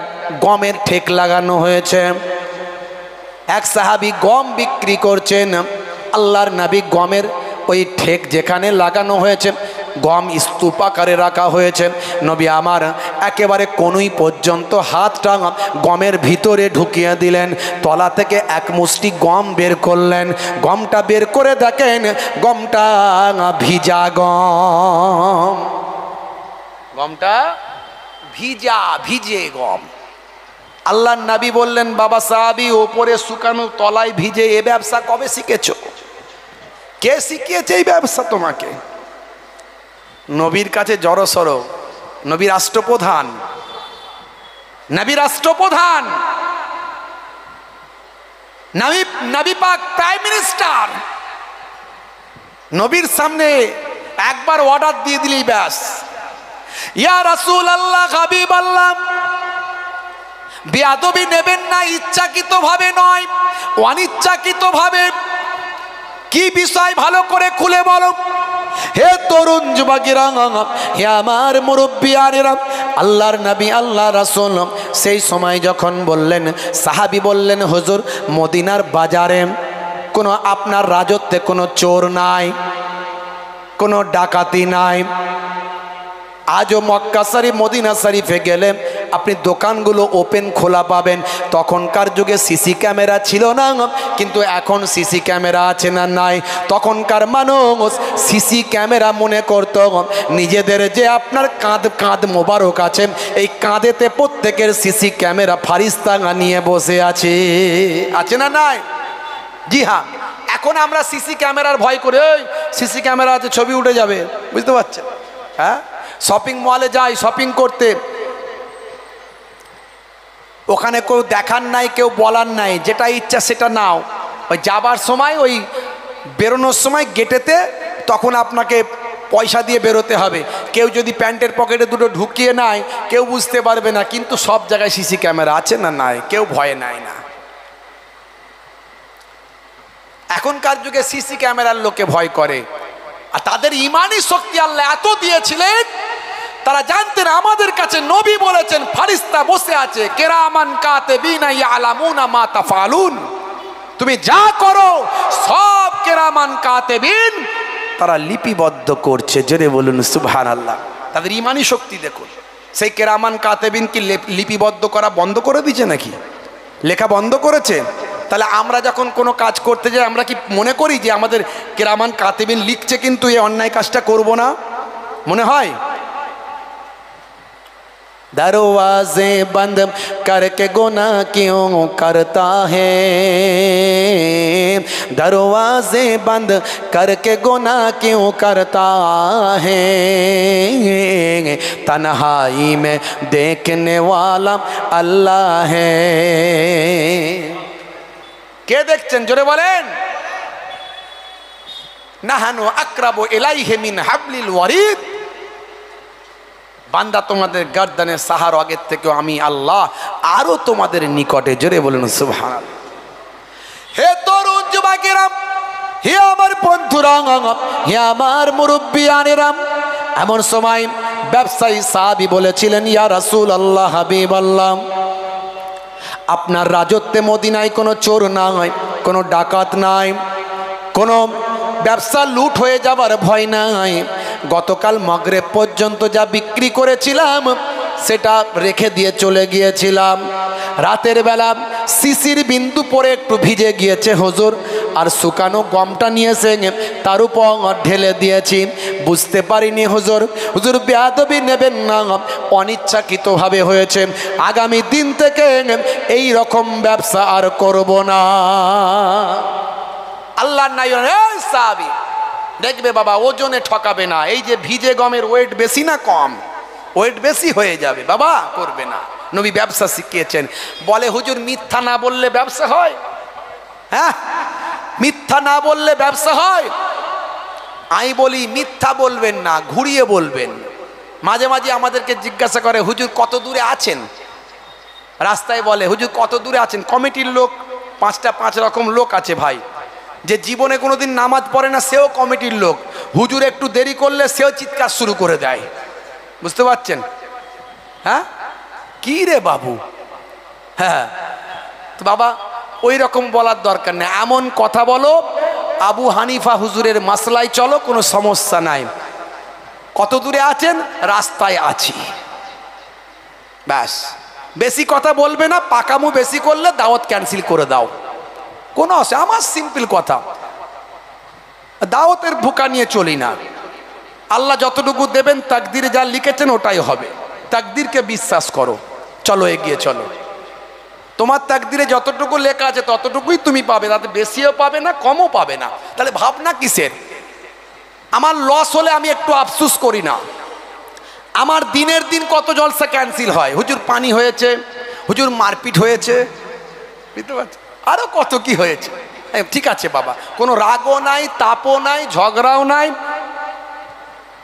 গমের ঠেক লাগানো হয়েছে, এক সাহাবী গম বিক্রি করছেন। আল্লাহর নবী গমের ওই ঠেক যেখানে লাগানো হয়েছে গম স্তূপ আকারে রাখা হয়েছে, নবী আমার একেবারে কোনুই পর্যন্ত হাতটা গমের ভিতরে ঢুকিয়ে দিলেন, তলা থেকে এক মুষ্টি গম বের করলেন। গমটা বের করে দেখেন গমটা ভিজা গম, গমটা ভিজা, ভিজে গম। আল্লাহর নবী বললেন, বাবা সাহাবী, ওপরে শুকানো তলায় ভিজে, এ ব্যবসা কবে শিখেছো? কে শিখিয়েছে এই ব্যবসা তোমাকে? নবীর কাছে জড়সড়, নবী রাষ্ট্রপ্রধান, নবী রাষ্ট্রপ্রধান, নবী পাক প্রাইম মিনিস্টার। নবীর সামনে একবার অর্ডার দিয়ে দিলেই ব্যাস, ইয়া রাসূলুল্লাহ, হাবিব আল্লাহ, বেয়াদবি নেবেন না, ইচ্ছাকৃত ভাবে নয়, অনিচ্ছাকৃত ভাবে। কি বিষয় ভালো করে খুলে বলো। হে তরুণ যুবকেরা, হে আমার মুরব্বিয়ানেরা, আল্লাহর নবী আল্লাহ রাসূল সেই সময় যখন বললেন, সাহাবী বললেন, হুজুর মদিনার বাজারে কোনো আপনার রাজত্বে কোনো চোর নাই, কোনো ডাকাতি নাই। আজও মক্কা শরীফ মদিনা শরীফে গেলে আপনি দোকানগুলো ওপেন খোলা পাবেন। তখনকার যুগে সিসি ক্যামেরা ছিল না, কিন্তু এখন সিসি ক্যামেরা আছে না নাই? তখনকার মানুষ সিসি ক্যামেরা মনে করত নিজেদের যে আপনার কাঁধ মোবারক আছে, এই কাঁধেতে প্রত্যেকের সিসি ক্যামেরা ফারিস্তা নিয়ে বসে আছে, আছে না নাই? জি হ্যাঁ, এখন আমরা সিসি ক্যামেরার ভয় করে, ওই সিসি ক্যামেরা আছে ছবি উঠে যাবে, বুঝতে পারছেন? হ্যাঁ, শপিং মলে যাই শপিং করতে, ওখানে কেউ দেখার নাই, কেউ বলার নাই, যেটা ইচ্ছা সেটা নাও। ওই যাবার সময়, ওই বেরোনোর সময় গেটেতে তখন আপনাকে পয়সা দিয়ে বেরোতে হবে। কেউ যদি প্যান্টের পকেটে দুটো ঢুকিয়ে নেয় কেউ বুঝতে পারবে না, কিন্তু সব জায়গায় সিসি ক্যামেরা আছে না নাই, কেউ ভয়ে নেয় না। এখনকার যুগে সিসি ক্যামেরার লোকে ভয় করে, আর তাদের ইমানি শক্তি আল্লাহ এত দিয়েছিলেন, তারা জানতেন আমাদের কাছে নবী বলেছেন ফারিস্তা বসে আছে, কেরামান কাতিবিনা ইয়ালামুনা মা তাফআলুন, তুমি যা করো সব কেরামান কাতিবিন তারা লিপিবদ্ধ করছে। জোরে বলুন সুবহানাল্লাহ। তাদের ইমানি শক্তি দেখুন। সেই কেরামান কাতিবিন কি লিপিবদ্ধ করা বন্ধ করে দিয়েছে নাকি? লেখা বন্ধ করেছে? তাহলে আমরা যখন কোনো কাজ করতে যাই আমরা কি মনে করি যে আমাদের কেরামান কাতিবিন লিখছে কিন্তু এই অন্যায় কাজটা করব না? মনে হয়? दरवाजे बंद करके गुनाह क्यों करता है, दरवाजे बंद करके गुनाह क्यों करता है, तन्हाई में देखने वाला अल्लाह है। কে দেখছেন জোরে বলেন? নাহানু আকরাবু ইলাইহি মিন হাবলিল ওয়ারিদ, বান্দা তোমাদের গর্দানের সাহার আগের থেকেও আমি আল্লাহ আরো তোমাদের নিকটে। জোরে বলুন সুবহানাল্লাহ। হে তরুণ যুবকেরা, হে আমার বন্ধুরা, হে আমার মুরব্বিয়ানেরা, এমন সময় ব্যবসায়ী সাহাবী বলেছিলেন, ইয়া রাসূলুল্লাহ, হাবিবাল্লাহ, আপনার রাজত্বে মদিনায় কোনো চোর নাই, কোনো ডাকাত নাই, কোনো ব্যবসা লুট হয়ে যাবার ভয় নাই। গতকাল মাগরিব পর্যন্ত যা বিক্রি করেছিলাম সেটা রেখে দিয়ে চলে গিয়েছিলাম। রাতের বেলা শিশির বিন্দু পরে একটু ভিজে গিয়েছে হুজুর, আর শুকানো গমটা নিয়েছে তার উপর ঢেলে দিয়েছি, বুঝতে পারিনি হুজুর। হুজুর বেয়াদবি নেবেন না, অনিচ্ছাকৃতভাবে হয়েছে, আগামী দিন থেকে এই রকম ব্যবসা আর করব না। আল্লাহ নাই সাহাবী দেখবে বাবা ওজনে ঠকাবে না, এই যে ভিজে গমের ওয়েট বেশি না কম? ওয়েট বেশি হয়ে যাবে, বাবা করবে না। নবী ব্যবসা শিখিয়েছেন। বলে হুজুর মিথ্যা না বললে ব্যবসা হয়? হ্যাঁ, মিথ্যা না বললে ব্যবসা হয়? আমি বলি মিথ্যা বলবেন না, ঘুরিয়ে বলবেন। মাঝে মাঝে আমাদেরকে জিজ্ঞাসা করে হুজুর কত দূরে আছেন, রাস্তায় বলে হুজুর কত দূরে আছেন। কমিটির লোক 5 রকম লোক আছে ভাই, যে জীবনে কোনোদিন নামাজ পড়ে না সেও কমিটির লোক, হুজুর একটু দেরি করলে সেও চিৎকার শুরু করে দেয়। বুঝতে পারছেন? হ্যাঁ, কি রে বাবু? হ্যাঁ, তো বাবা ওই রকম বলার দরকার নেই, এমন কথা বলো আবু হানিফা হুজুরের মাসলায় চলো, কোনো সমস্যা নাই। কত দূরে আছেন? রাস্তায় আছি, ব্যাস। বেশি কথা বলবে না, পাকামো বেশি করলে দাওয়াত ক্যান্সেল করে দাও, কোনো আছে। আমার সিম্পল কথা, দাওয়াতের ভুকা নিয়ে চলি না। আল্লাহ যতটুকু দেবেন তাকদিরে যা লিখেছেন ওটাই হবে, তাকদিরকে বিশ্বাস করো, চলো এগিয়ে চলো। তোমার তাকদিরে যতটুকু লেখা আছে ততটুকুই তুমি পাবে, তাতে বেশিও পাবে না কমও পাবে না। তাহলে ভাবনা কিসের? আমার লস হলে আমি একটু আফসোস করি না। আমার দিনের দিন কত জলসা ক্যান্সেল হয়, হুজুর পানি হয়েছে, হুজুর মারপিট হয়েছে, বুঝতে পারছি, আরো কত কি হয়েছে। ঠিক আছে বাবা, কোনো রাগও নাই, তাপও নাই, ঝগড়াও নাই,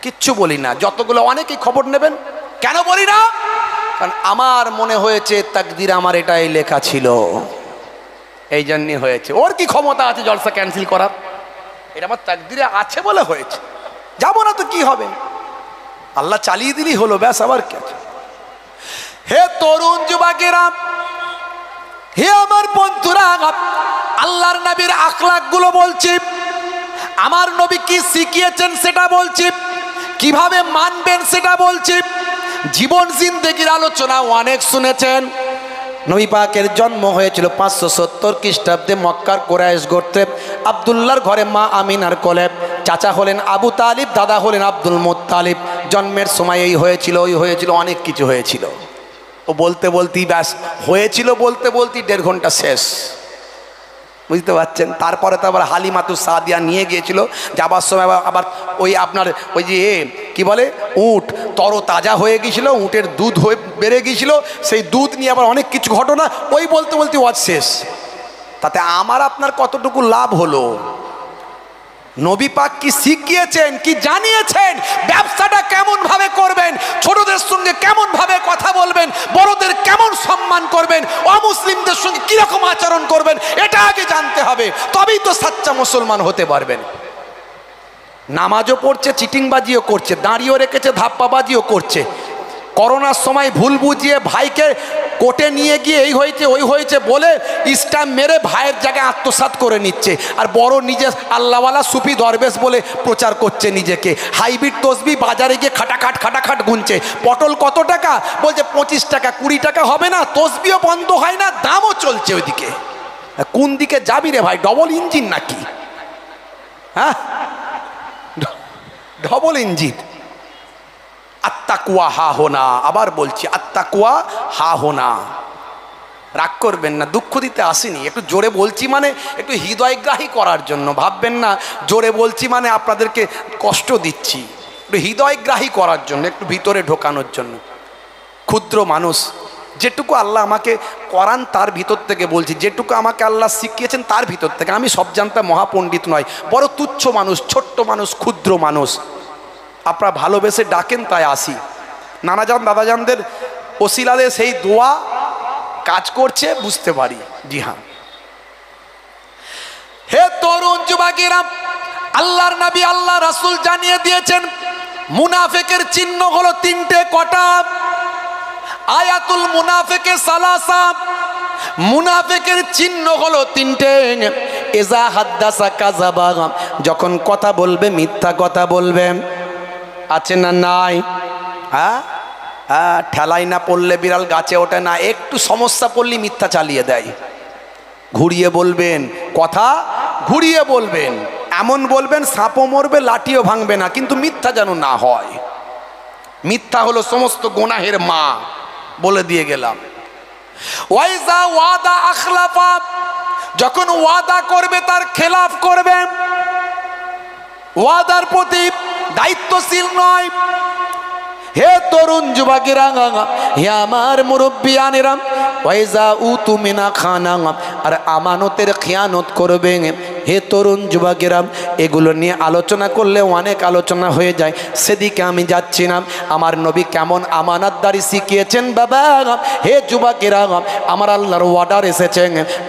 কিচ্ছু বলি না। যতগুলো অনেকেই খবর নেবেন, কেন বলি না? কারণ আমার মনে হয়েছে তাকদির আমার এটাই লেখা ছিল, এই জন্যই হয়েছে। ওর কি ক্ষমতা আছে জলসা ক্যান্সেল করার? এটা আমার তাকদিরে আছে বলে হয়েছে, যাবো না তো কি হবে, আল্লাহ চালিয়ে দিলেই হলো, ব্যাস। আবার কি আছে? হে তরুণ যুবকেরা, হে আমার বন্ধুরা, আল্লাহর নবীর আখলাক গুলো বলছি, আমার নবী কি শিখিয়েছেন সেটা বলছি, কিভাবে মানবেন সেটা বলছি। জীবন জিন্দেগির আলোচনা অনেক শুনেছেন। নবী পাকের জন্ম হয়েছিল 570 খ্রিস্টাব্দে মক্কার কুরাইশ গোত্রে, আব্দুল্লাহর ঘরে মা আমিনার কোলে। চাচা হলেন আবু তালিব, দাদা হলেন আব্দুল মুত্তালিব। জন্মের সময় এই হয়েছিল, ওই হয়েছিল, অনেক কিছু হয়েছিল। ও বলতে বলতেই ব্যাস হয়েছিল, বলতে বলতেই 1.5 ঘন্টা শেষ, বুঝতে পারছেন? তারপরে তো আবার হালিমাতু সাদিয়া নিয়ে গিয়েছিল, যাবার সময় আবার ওই আপনার ওই যে কি বলে উট তরতাজা হয়ে গিয়েছিল, উটের দুধ হয়ে বেড়ে গিয়েছিল, সেই দুধ নিয়ে আবার অনেক কিছু ঘটনা, ওই বলতে বলতে ওয়াজ শেষ। তাতে আমার আপনার কতটুকু লাভ হলো? নবী পাক কি শিখিয়েছেন, কি জানিয়েছেন, ব্যবসাটা কেমন ভাবে করবেন, ছোটদের সঙ্গে কেমন ভাবে কথা বলবেন, বড়দের কেমন সম্মান করবেন, অমুসলিমদের সঙ্গে কিরকম আচরণ করবেন, এটা আগে জানতে হবে, তবেই তো সাচ্চা মুসলমান হতে পারবেন। নামাজও পড়ছে, চিটিংবাজিও করছে, দাঁড়িয়েও রেখেছে, ধাপ্পাবাজিও করছে। করোনার সময় ভুল বুঝিয়ে ভাইকে কোর্টে নিয়ে গিয়ে এই হয়েছে ওই হয়েছে বলে স্ট্যাম্প মেরে ভাইয়ের জায়গায় আত্মসাৎ করে নিচ্ছে, আর বড় নিজে আল্লাহওয়ালা সুফি দরবেশ বলে প্রচার করছে নিজেকে। হাইব্রিড তসবি বাজারে গিয়ে খাটাখাট গুনছে। পটল কত টাকা? বলছে 25 টাকা, 20 টাকা হবে না। তসবিও বন্ধ হয় না, দামও চলছে ওইদিকে। কোন দিকে যাবি রে ভাই? ডবল ইঞ্জিন নাকি? হ্যাঁ, ডবল ইঞ্জিন। আত্তাকুয়া হা হোনা, আবার বলছি আত্তাকুয়া হা হোনা। রাগ করবেন না, দুঃখ দিতে আসেনি, একটু জোরে বলছি মানে একটু হৃদয়গ্রাহী করার জন্য। ভাববেন না জোরে বলছি মানে আপনাদেরকে কষ্ট দিচ্ছি, একটু হৃদয়গ্রাহী করার জন্য, একটু ভিতরে ঢোকানোর জন্য। ক্ষুদ্র মানুষ, যেটুকু আল্লাহ আমাকে করান তার ভিতর থেকে বলছি, যেটুকু আমাকে আল্লাহ শিখিয়েছেন তার ভিতর থেকে। আমি সব জানতা মহাপণ্ডিত নয়, বড় তুচ্ছ মানুষ, ছোট্ট মানুষ, ক্ষুদ্র মানুষ। আপনারা ভালোবেসে ডাকেন তাই আসি। নানাজান দাদাজানদের ওসিলাতে সেই দোয়া কাজ করছে, বুঝতে পারি। জি হ্যাঁ। হে তরুণ যুবকেরা, আল্লাহর নবী আল্লাহ রাসূল জানিয়ে দিয়েছেন মুনাফিকের চিহ্ন হলো তিনটে। কটা? আয়াতুল মুনাফিকে সালাসা, মুনাফিকের চিহ্ন হলো তিনটে। ইজা হাদ্দাসা কাযাবা, যখন কথা বলবে মিথ্যা কথা বলবে। আছে না নাই? হ্যাঁ, ঠেলাই না পড়লে বিড়াল গাছে ওঠে না, একটু সমস্যা পড়লে মিথ্যা চালিয়ে দেয়। ঘুরিয়ে বলবেন, কথা ঘুরিয়ে বলবেন, এমন বলবেন সাপও মরবে লাঠিও ভাঙবে না, কিন্তু মিথ্যা যেন না হয়। মিথ্যা হলো সমস্ত গুনাহের মা, বলে দিয়ে গেলাম। ওয়াইজা ওয়াদা আখলাফা, যখন ওয়াদা করবে তার খেলাফ করবে, ওয়াদার প্রতি দায়িত্বশীল নয়। হে তরুণ যুবকেরা, হে আমার মুরব্বিয়ানেরা, ওয়াইজা উতুমিনা খানা, আর আমানতের খিয়ানত করবে। হে তরুণ যুবকেরা, এগুলো নিয়ে আলোচনা করলে অনেক আলোচনা হয়ে যায়, সেদিকে আমি যাচ্ছি না। আমার নবী কেমন আমানতদারি শিখিয়েছেন বাবা। হে যুবকেরা, আমার আল্লাহর অর্ডার এসেছে,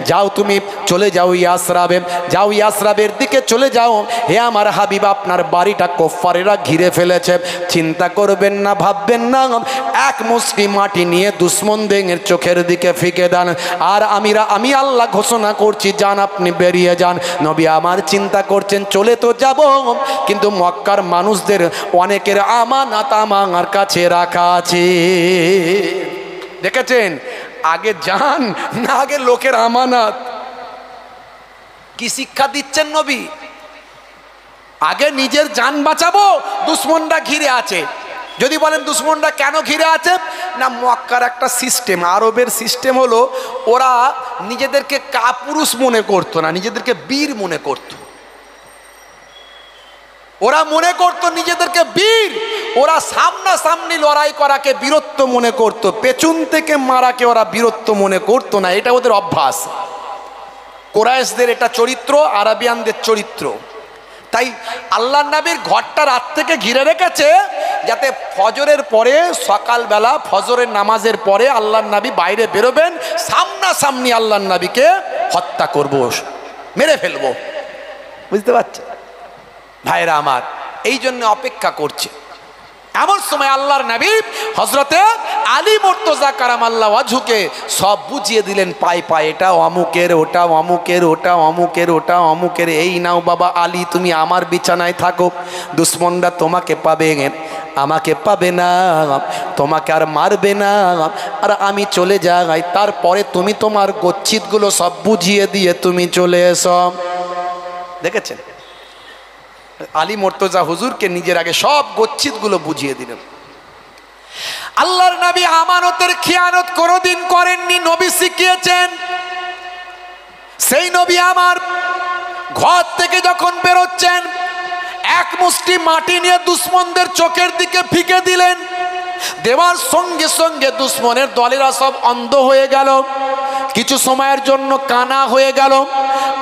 যাও তুমি চলে যাও ইয়াসরাবে, যাও ইয়াসরাবের দিকে চলে যাও। হে আমার হাবিব, আপনার বাড়িটা কুফারেরা ঘিরে ফেলেছে, চিন্তা করবেন না, ভাববেন না। এক মুষ্টি মাটি নিয়ে দুশমনদের চোখের দিকে ফিকে দেন, আর আমি আল্লাহ ঘোষণা করছি, যান, আপনি বেরিয়ে যান। নবী আমার চিন্তা করছেন চলে তো যাব, কিন্তু মক্কার মানুষদের অনেকের আমানত আমার কাছে রাখা আছে। দেখেছেন, আগে যান না আগে লোকের আমানত। কি শিক্ষা দিচ্ছেন নবী? আগে নিজের জান বাঁচাবো, দুশমনরা ঘিরে আছে। যদি বলেন দুশমনরা কেন ঘিরে আছে, না মক্কার একটা সিস্টেম, আরবের সিস্টেম হলো ওরা নিজেদেরকে কাপুরুষ মনে করতো না, নিজেদেরকে বীর মনে করত। ওরা মনে করতো নিজেদেরকে বীর, ওরা সামনাসামনি লড়াই করাকে বীরত্ব মনে করত, পেছন থেকে মারাকে ওরা বীরত্ব মনে করতো না। এটা ওদের অভ্যাস। কুরাইশদের এটা চরিত্র, আরাবিয়ানদের চরিত্র। তাই আল্লাহর নবীর ঘরটা রাত থেকে ঘিরে রেখেছে, যাতে ফজরের পরে, সকালবেলা ফজরের নামাজের পরে আল্লাহর নবী বাইরে বেরোবেন, সামনাসামনি আল্লাহর নবীকে হত্যা করব, মেরে ফেলবো। বুঝতে পারছেন ভাইরা আমার? এই জন্য অপেক্ষা করছে। এমন সময় আল্লাহর নবী হযরতে আলী মুর্তজা কারামাল্লাহ ওয়াজহুকে সব বুঝিয়ে দিলেন পায়ে পায়ে, এটা অমুকের, ওটা অমুকের, ওটা অমুকের, ওটা অমুকের। এই নাও বাবা আলী, তুমি আমার বিছানায় থাকো, দুশমনরা তোমাকে পাবে, আমাকে পাবে না, তোমাকে আর মারবে না, আর আমি চলে যাই। তারপরে তুমি তোমার গচ্ছিতগুলো সব বুঝিয়ে দিয়ে তুমি চলে এসো। দেখেছেন, আলী মুর্তজা হুজুরকে নিজের আগে সব গচ্ছিতগুলো বুঝিয়ে দিলেন। আল্লাহর নবী আমানতের খিয়ানত কোনোদিন করেননি, নবী শিখিয়েছেন। সেই নবী আমার ঘর থেকে যখন বেরোচ্ছেন, এক মুষ্টি মাটি নিয়ে দুশমনদের চোখের দিকে ফিকে দিলেন। দেওয়ার সঙ্গে সঙ্গে দুশমনের দলেরা সব অন্ধ হয়ে গেল, কিছু সময়ের জন্য কানা হয়ে গেল।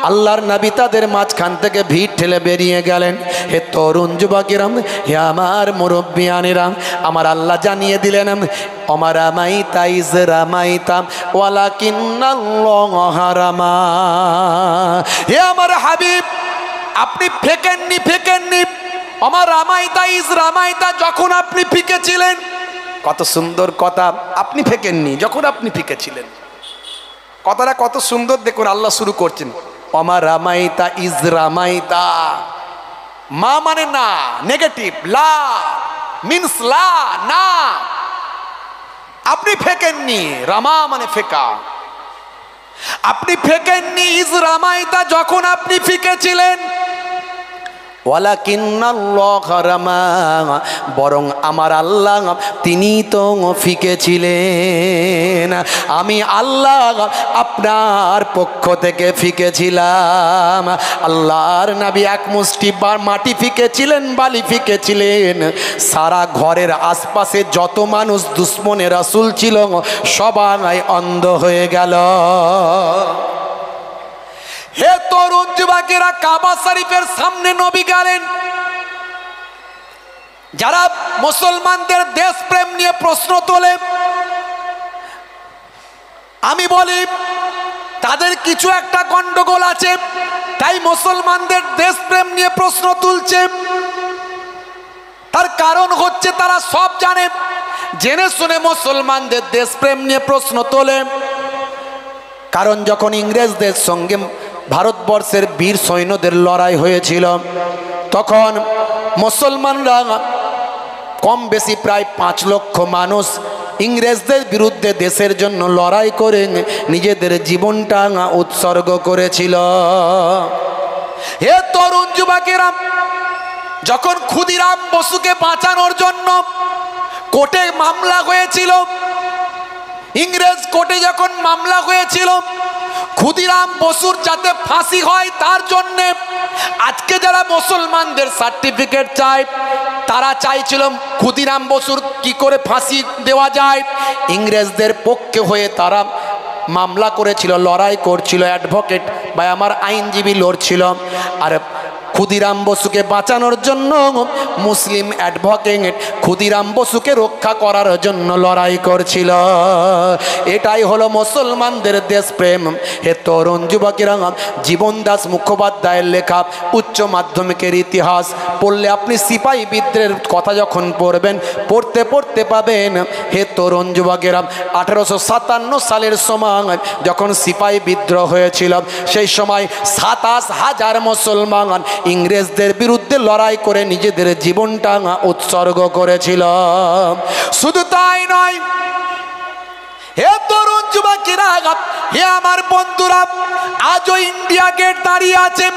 আল্লাহর নবী তাদের মাঝখান থেকে ভিড় ঠেলে বেরিয়ে গেলেন। হে তরুণ যুবকেরাম, হে আমার মুরব্বিয়ানেরা, আমার আল্লাহ জানিয়ে দিলেন, ওমা রামাইতা ইজ রামাইতা ওয়ালাকিন্নাল্লাহা রামা। হে আমার হাবিব, আপনি ফেকেননি। ওমা রামাইতা ইজ রামাইতা, যখন আপনি ফিকেছিলেন। কত সুন্দর কথা, আপনি ফেকেননি, যখন আপনি ফিকেছিলেন। কথাটা কত সুন্দর, দেখুন আল্লাহ শুরু করছেন, ওমা রামাইতা ইজ রামাইতা। মা মানে না, নেগেটিভ, লা মিন্স লা, না। আপনি ফেকেননি, রামা মানে ফেকা। আপনি ফেকেননি, ইজ রামাইতা, যখন আপনি ফিকেছিলেন। ওয়ালাকিন্নাল্লাহা রামা, বরং আমার আল্লাহ তিনি তো ফিকেছিলেন। আমি আল্লাহ আপনার পক্ষ থেকে ফিকেছিলাম। আল্লাহর নবী এক মুষ্টি মাটি ফিকেছিলেন, বালি ফিকেছিলেন। সারা ঘরের আশপাশে যত মানুষ দুশ্মনে রাসূল ছিল সবাই অন্ধ হয়ে গেল। হে তরুণ যুবকেরা, কাবা শরীফের সামনে নবী গেলেন। যারা মুসলমানদের দেশপ্রেম নিয়ে প্রশ্ন তোলে, আমি বলি তাদের কিছু একটা গন্ডগোল আছে, তাই মুসলমানদের দেশপ্রেম নিয়ে প্রশ্ন তুলছে। তার কারণ হচ্ছে তারা সব জানে, জেনে শুনে মুসলমানদের দেশপ্রেম নিয়ে প্রশ্ন তোলে। কারণ যখন ইংরেজদের সঙ্গে ভারতবর্ষের বীর সৈন্যদের লড়াই হয়েছিল, তখন মুসলমানরা কম বেশি প্রায় 5 লক্ষ মানুষ ইংরেজদের বিরুদ্ধে দেশের জন্য লড়াই করে নিজেদের জীবনটা উৎসর্গ করেছিল। হে তরুণ যুবকেরা, যখন ক্ষুদিরাম বসুকে বাঁচানোর জন্য কোর্টে মামলা হয়েছিল, ইংরেজ কোর্টে যখন মামলা হয়েছিল, ক্ষুদিরাম বসুর যাতে ফাঁসি হয় তার জন্যে আজকে যারা মুসলমানদের সার্টিফিকেট চায়, তারা চাইছিল ক্ষুদিরাম বসুর কি করে ফাঁসি দেওয়া যায়। ইংরেজদের পক্ষে হয়ে তারা মামলা করেছিল, লড়াই করছিল, অ্যাডভোকেট বা আমার আইনজীবী লড়ছিল। আর ক্ষুদিরাম বসুকে বাঁচানোর জন্য মুসলিম অ্যাডভোকেট ক্ষুদিরাম বসুকে রক্ষা করার জন্য লড়াই করছিল। এটাই হলো মুসলমানদের দেশপ্রেম। হে তরুণ যুবকেরা, জীবনদাস মুখোপাধ্যায়ের লেখা উচ্চ মাধ্যমিকের ইতিহাস পড়লে আপনি সিপাহী বিদ্রোহের কথা যখন পড়বেন, পড়তে পড়তে পাবেন, হে তরুণ যুবকেরা, 1857 সালের সময় যখন সিপাহী বিদ্রোহ হয়েছিল, সেই সময় 27,000 মুসলমান ইংরেজদের বিরুদ্ধে লড়াই করে নিজেদের জীবনটা উৎসর্গ করেছিল। শুধু তাই নয়, হে তরুণ যুবকেরা, হে আমার বন্ধুরা, আজও ইন্ডিয়া গেট দাঁড়িয়ে আছে।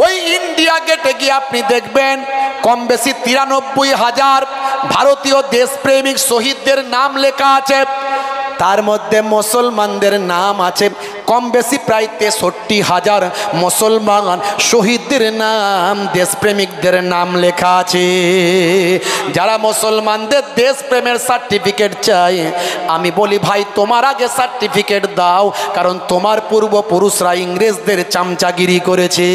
ওই ইন্ডিয়া গেটে গিয়ে আপনি দেখবেন কম বেশি 93,000 ভারতীয় দেশপ্রেমিক শহীদদের নাম লেখা আছে। তার মধ্যে মুসলমানদের নাম আছে কম বেশি প্রায় 63,000 মুসলমান শহীদদের নাম, দেশপ্রেমিকদের নাম লেখা আছে। যারা মুসলমানদের দেশপ্রেমের সার্টিফিকেট চাই, আমি বলি ভাই তোমার আগে সার্টিফিকেট দাও, কারণ তোমার পূর্বপুরুষরা ইংরেজদের চামচাগিরি করেছে।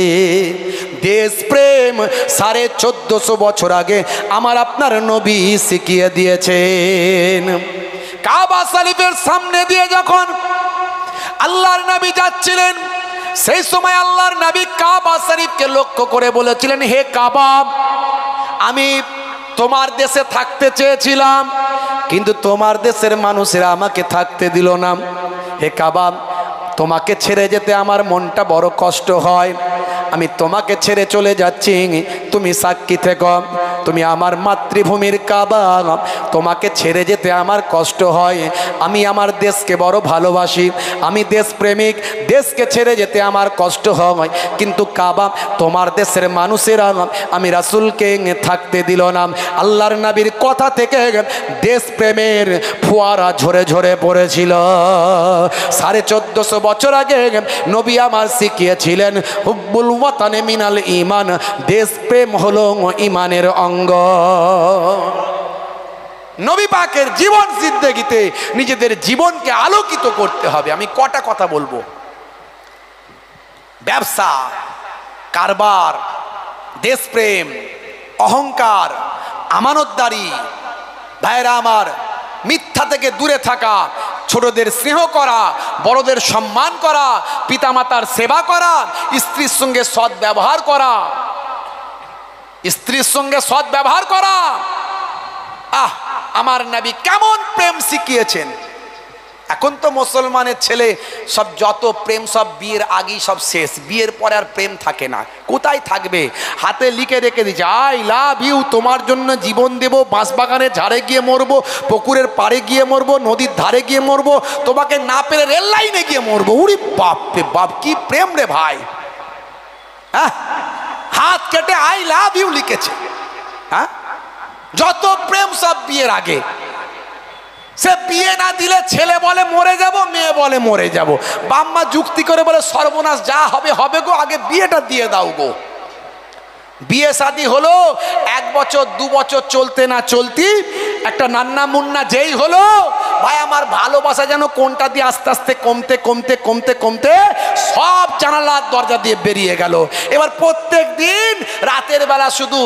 দেশপ্রেম 1450 বছর আগে আমার আপনার নবী শিখিয়ে দিয়েছেন। কাবা শরীফের সামনে দিয়ে যখন আল্লাহর নবী যাচ্ছিলেন, সেই সময় আল্লাহর নবী কাবা শরীফকে লক্ষ্য করে বলেছিলেন, হে কাবা, আমি তোমার দেশে থাকতে চেয়েছিলাম, কিন্তু তোমার দেশের মানুষেরা আমাকে থাকতে দিল না। হে কাবা, তোমাকে ছেড়ে যেতে আমার মনটা বড় কষ্ট হয়। আমি তোমাকে ছেড়ে চলে যাচ্ছি, তুমি সাক্ষী থেকো। তুমি আমার মাতৃভূমির কাবা, তোমাকে ছেড়ে যেতে আমার কষ্ট হয়। আমি আমার দেশকে বড় ভালোবাসি, আমি দেশপ্রেমিক, দেশকে ছেড়ে যেতে আমার কষ্ট হয়, কিন্তু কাবা তোমার দেশের মানুষেরা আমি রাসূলকে থাকতে দিল না। আল্লাহর নবীর কথা থেকে দেশপ্রেমের ফোয়ারা ঝরে ঝরে পড়েছিল। 1450 বছর আগে নবী আমার শিখিয়েছিলেন, হুব্বুল ওয়াতানে মিনাল ঈমান, দেশপ্রেম হলো ঈমানের অঙ্গ। নবী পাকের জীবন জিন্দেগিতে নিজেদের জীবনকে আলোকিত করতে হবে। আমি কটা কথা বলবো, ব্যবসা, কারবার, দেশপ্রেম, অহংকার, আমানতদারি, ভাইরা আমার, মিথ্যা থেকে দূরে থাকা, ছোটদের স্নেহ করা, বড়দের সম্মান করা, পিতামাতার সেবা করা, স্ত্রীর সঙ্গে সৎ ব্যবহার করা, স্ত্রীর সঙ্গে সৎ ব্যবহার করা। আমার নবী কেমন প্রেম শিখিয়েছেন। এখন তো মুসলমানের ছেলে সব যত প্রেম সব বিয়ের আগেই সব শেষ, বিয়ের পরে আর প্রেম থাকে না। কোথায় থাকবে? হাতে লিখে রেখে দিচ্ছে আই লাভ ইউ, তোমার জন্য জীবন দেব, বাঁশবাগানের ঝাড়ে গিয়ে মরবো, পুকুরের পাড়ে গিয়ে মরবো, নদীর ধারে গিয়ে মরবো, তোমাকে না পেরে রেল লাইনে গিয়ে মরবো। উরি বাপ রে বাপ, কি প্রেম রে ভাই। হাত কেটে আই লাভ ইউ লিখেছে। যত প্রেম সব বিয়ের আগে। সে বিয়ে না দিলে ছেলে বলে মরে যাব, মেয়ে বলে মরে যাব। বাম্মা যুক্তি করে বলে সর্বনাশ, যা হবে হবে গো, আগে বিয়েটা দিয়ে দাও গো। বিয়ে শাদী হলো, 1 বছর 2 বছর চলতে না চলতি একটা নান্না মুন্না যেই হলো, ভাই আমার ভালোবাসা যেন কোনটা দিয়ে আস্তে আস্তে কমতে কমতে কমতে কমতে সব জানালার দরজা দিয়ে বেরিয়ে গেল। এবার প্রত্যেক দিন রাতের বেলা শুধু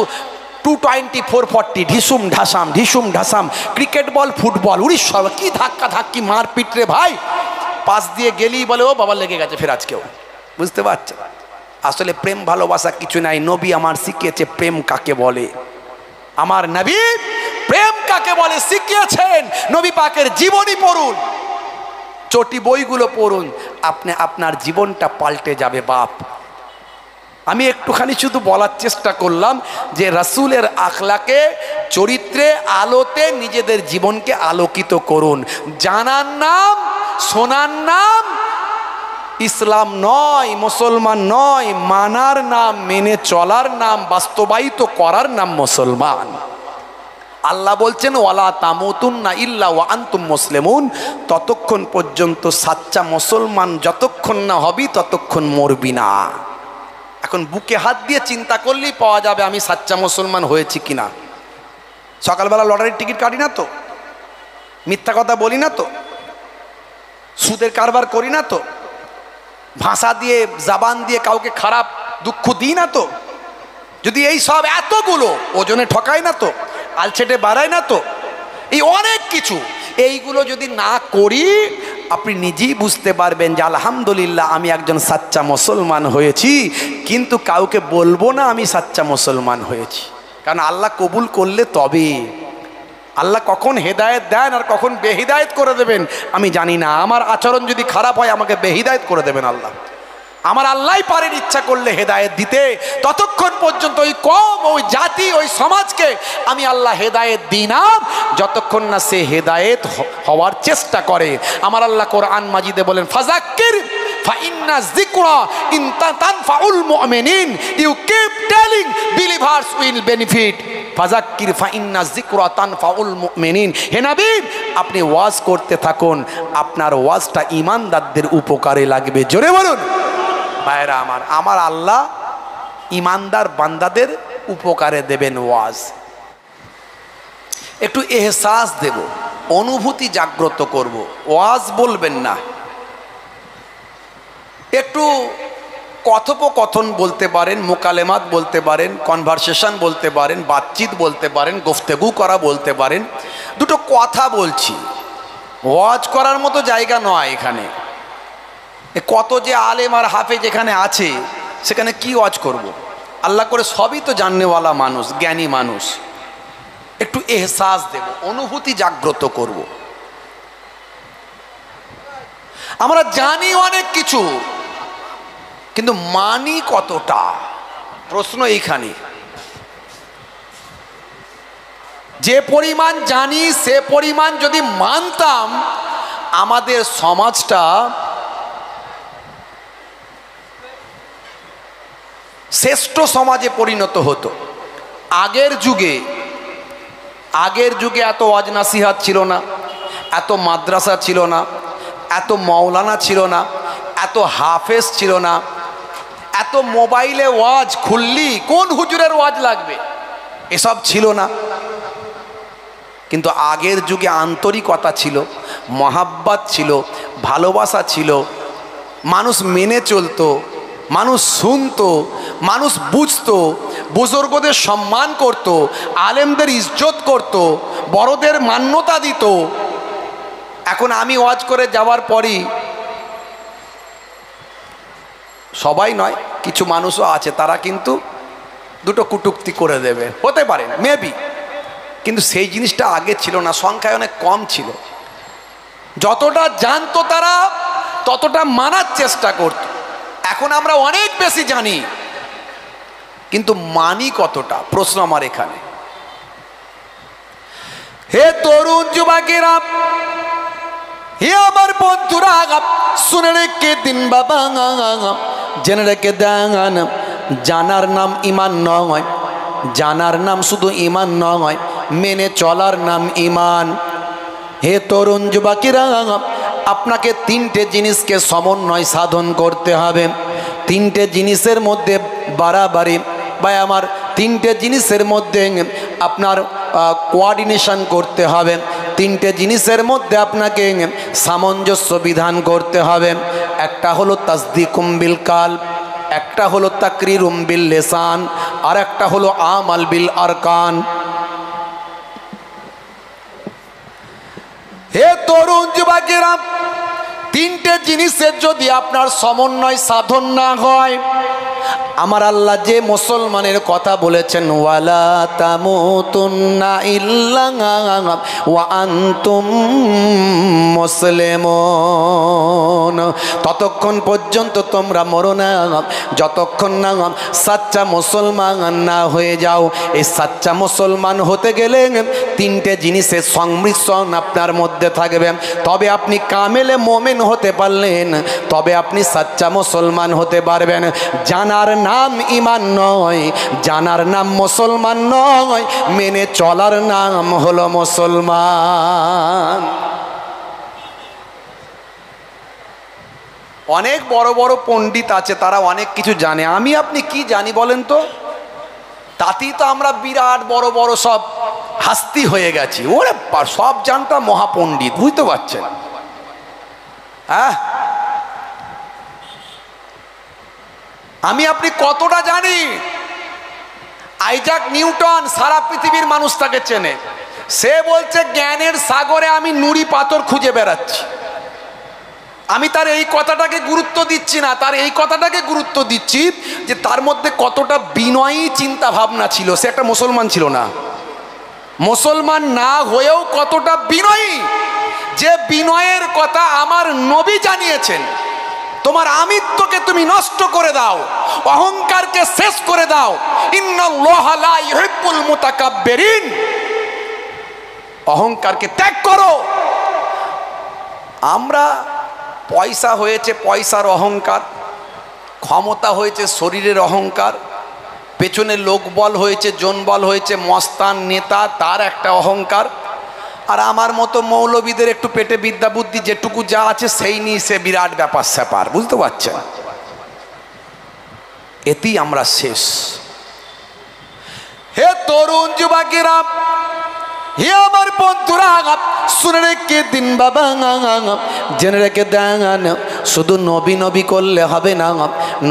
220 440 ঢিসুম ঢাসাম ঢিসুম ঢাসাম, ক্রিকেট বল, ফুটবল, উড়িষ্যা কি ধাক্কা ধাক্কি মারপিট রে ভাই। পাশ দিয়ে গেলেই বলে ও বাবা লেগে গেছে ফের আজকেও। বুঝতে পারছে? আসলে প্রেম ভালোবাসা কিছু নাই। নবী আমার শিখিয়েছে প্রেম কাকে বলে। আমার নবী প্রেম কাকে বলে শিখিয়েছেন। নবী পাকের জীবনী পড়ুন, চটি বইগুলো পড়ুন, আপনি আপনার জীবনটা পাল্টে যাবে বাপ। আমি একটুখানি শুধু বলার চেষ্টা করলাম যে রাসূলের আখলাকে, চরিত্রে, আলোতে নিজেদের জীবনকে আলোকিত করুন। জানার নাম, শোনার নাম ইসলাম নয়, মুসলমান নয়। মানার নাম, মেনে চলার নাম, বাস্তবায়িত করার নাম মুসলমান। আল্লাহ বলছেন ওয়ালা তামুতুন্না ইল্লা ওয়া আনতুম মুসলিমুন। ততক্ষণ পর্যন্ত সাচ্চা মুসলমান যতক্ষণ না হবি ততক্ষণ মরবি না। এখন বুকে হাত দিয়ে চিন্তা করলেই পাওয়া যাবে আমি সাচ্চা মুসলমান হয়েছি কিনা। সকালবেলা লটারির টিকিট কাটি না তো, মিথ্যা কথা বলি না তো, সুদের কারবার করি না তো, ভাষা দিয়ে জবান দিয়ে কাউকে খারাপ দুঃখ দিই না তো, যদি এই সব এতগুলো ওজনে ঠকাই না তো, আলছেটে বাড়াই না তো, এই অনেক কিছু এইগুলো যদি না করি আপনি নিজেই বুঝতে পারবেন যে আলহামদুলিল্লাহ আমি একজন সাচ্চা মুসলমান হয়েছি। কিন্তু কাউকে বলবো না আমি সাচ্চা মুসলমান হয়েছি, কারণ আল্লাহ কবুল করলে তবে। আল্লাহ কখন হেদায়েত দেন আর কখন বেহিদায়েত করে দেবেন আমি জানি না। আমার আচরণ যদি খারাপ হয় আমাকে বেহিদায়েত করে দেবেন আল্লাহ। আমার আল্লাহই পারেন ইচ্ছা করলে হেদায়েত দিতে। ততক্ষণ পর্যন্ত ওই কম, ওই জাতি, ওই সমাজকে আমি আল্লাহ হেদায়েত দিই না যতক্ষণ না সে হেদায়েত হওয়ার চেষ্টা করে। আমার আল্লাহ কোরআন মাজিদে বলেন ফাযাক্কির ফাইন্না যিকরা ইন তানফাউল মুমিনিন। You keep telling believers will benefit. ফাযাক্কির ফাইন্না যিকরা তানফাউল মুমিনিন। হে নবী আপনি ওয়াজ করতে থাকুন, আপনার ওয়াজটা ঈমানদারদের উপকারে লাগবে। জোরে বলুন ভাইরা আমার। আমার আল্লাহ ঈমানদার বান্দাদের উপকারে দেবেন ওয়াজ। একটু এহসাস দেব, অনুভূতি জাগ্রত করব। ওয়াজ বলবেন না, একটু কথোপকথন বলতে পারেন, মোকালেমাত বলতে পারেন, কনভারসেশন বলতে পারেন, বাতচিত বলতে পারেন, গুফতেগু করা বলতে পারেন। দুটো কথা বলছি, ওয়াজ করার মতো জায়গা নয় এখানে। কত যে আলেম আর হাফেজ এখানে আছে, সেখানে কি ওয়াজ করব? আল্লাহ করে সবই তো জাননেওয়ালা মানুষ, জ্ঞানী মানুষ। একটু এহসাস দেব, অনুভূতি জাগ্রত করব। আমরা জানি অনেক কিছু, কিন্তু মানি কতটা? প্রশ্ন এইখানে। যে পরিমাণ জানি সে পরিমাণ যদি মানতাম, আমাদের সমাজটা শ্রেষ্ঠ সমাজে পরিণত হতো। আগের যুগে এত ওয়াজ নাসিহাত ছিল না, এত মাদ্রাসা ছিল না, এত মাওলানা ছিল না, এত হাফেজ ছিল না, এত মোবাইলে ওয়াজ খুললি কোন হুজুরের ওয়াজ লাগবে এসব ছিল না। কিন্তু আগের যুগে আন্তরিকতা ছিল, মহাব্বত ছিল, ভালোবাসা ছিল, মানুষ মেনে চলতো, মানুষ শুনতো, মানুষ বুঝতো, বুজুর্গদের সম্মান করত, আলেমদের ইজ্জত করত, বড়দের মান্যতা দিত। এখন আমি ওয়াজ করে যাওয়ার পরই, সবাই নয়, কিছু মানুষও আছে তারা কিন্তু দুটো কুটুক্তি করে দেবে, হতে পারে মেবি, কিন্তু সেই জিনিসটা আগে ছিল না, সংখ্যায় অনেক কম ছিল। যতটা জানতো তারা ততটা মানার চেষ্টা করত। এখন আমরা অনেক বেশি জানি, কিন্তু মানি কতটা, প্রশ্ন আমার এখানে। হে তরুণ যুবকেরা, হে আমার বন্ধুরা, শুনে রেখে দিন বাবা, জেনে রেখে দেন, জানার নাম ঈমান নয়, জানার নাম শুধু ঈমান নয়, মেনে চলার নাম ঈমান। হে তরুণ যুবকেরা, আপনাকে তিনটে জিনিসকে সমন্বয় সাধন করতে হবে। তিনটে জিনিসের মধ্যে বাড়াবাড়ি বা আমার তিনটে জিনিসের মধ্যে আপনার কোঅর্ডিনেশন করতে হবে। তিনটে জিনিসের মধ্যে আপনাকে সামঞ্জস্য বিধান করতে হবে। একটা হলো তাসদিকুম বিল কালব, একটা হলো তাকরিরুম বিল লিসান, আর একটা হলো আমাল বিল আরকান। হে তরুণ যুবকেরা, তিনটে জিনিসের যদি আপনার সমন্বয় সাধন না হয়, আমার আল্লাহ যে মুসলমানের কথা বলেছেন, ওয়ালা তামুতুন্না ইল্লা ওয়া আনতুম মুসলিমুন, ততক্ষণ পর্যন্ত তোমরা মরো না যতক্ষণ না সাচ্চা মুসলমান না হয়ে যাও। এই সাচ্চা মুসলমান হতে গেলে তিনটে জিনিসের সংমিশ্রণ আপনার মধ্যে থাকবে, তবে আপনি কামেলে মোমেন হতে পারলেন, তবে আপনি সাচ্চা মুসলমান হতে পারবেন। জানার নাম ঈমান নয়, জানার নাম মুসলমান নয়, মেনে চলার নাম হলো মুসলমান। অনেক বড় বড় পণ্ডিত আছে, তারা অনেক কিছু জানে, আমি আপনি কি জানি বলেন তো? তাতেই তো আমরা বিরাট বড় বড় সব হাস্তি হয়ে গেছি। ওরে সব জানতা মহাপণ্ডিত, বুঝতে পারছেন? হ্যাঁ, আমি আপনি কতটা জানি? আইজাক নিউটন সারা পৃথিবীর মানুষ তাকে চেনে। সে বলছে জ্ঞানের সাগরে আমি নুড়ি পাথর খুঁজে বেড়াচ্ছি। আমি তার এই কথাটাকে গুরুত্ব দিচ্ছি না, তার এই কথাটাকে গুরুত্ব দিচ্ছি যে তার মধ্যে কতটা বিনয়ী চিন্তা ভাবনা ছিল। সে একটা মুসলমান ছিল না, মুসলমান না হয়েও কতটা বিনয়ী, যে বিনয়ের কথা আমার নবী জানিয়েছেন। তোমার আমিত্বকে তুমি নষ্ট করে দাও, অহংকারকে শেষ করে দাও। ইন্নাল্লাহা লা ইউহিব্বুল মুতাকাব্বিরিন, অহংকারকে ত্যাগ করো। আমরা পয়সা হয়েছে পয়সার অহংকার, ক্ষমতা হয়েছে শরীরের অহংকার, পেছনে লোকবল হয়েছে, জনবল হয়েছে, মস্তান নেতা তার একটা অহংকার, আর আমার মতো মৌলবীদের একটু পেটে বিদ্যা বুদ্ধি যেটুকু যা আছে সেই নিয়ে সে বিরাট ব্যাপার স্যাপার, বুঝতে পারছেন? এতেই আমরা শেষ। হে তরুণ যুবকেরা, হে আমার বন্ধুরা, শুনে রেখে দিন বাবা, জেনে রেখে দেন, শুধু নবী নবী করলে হবে না,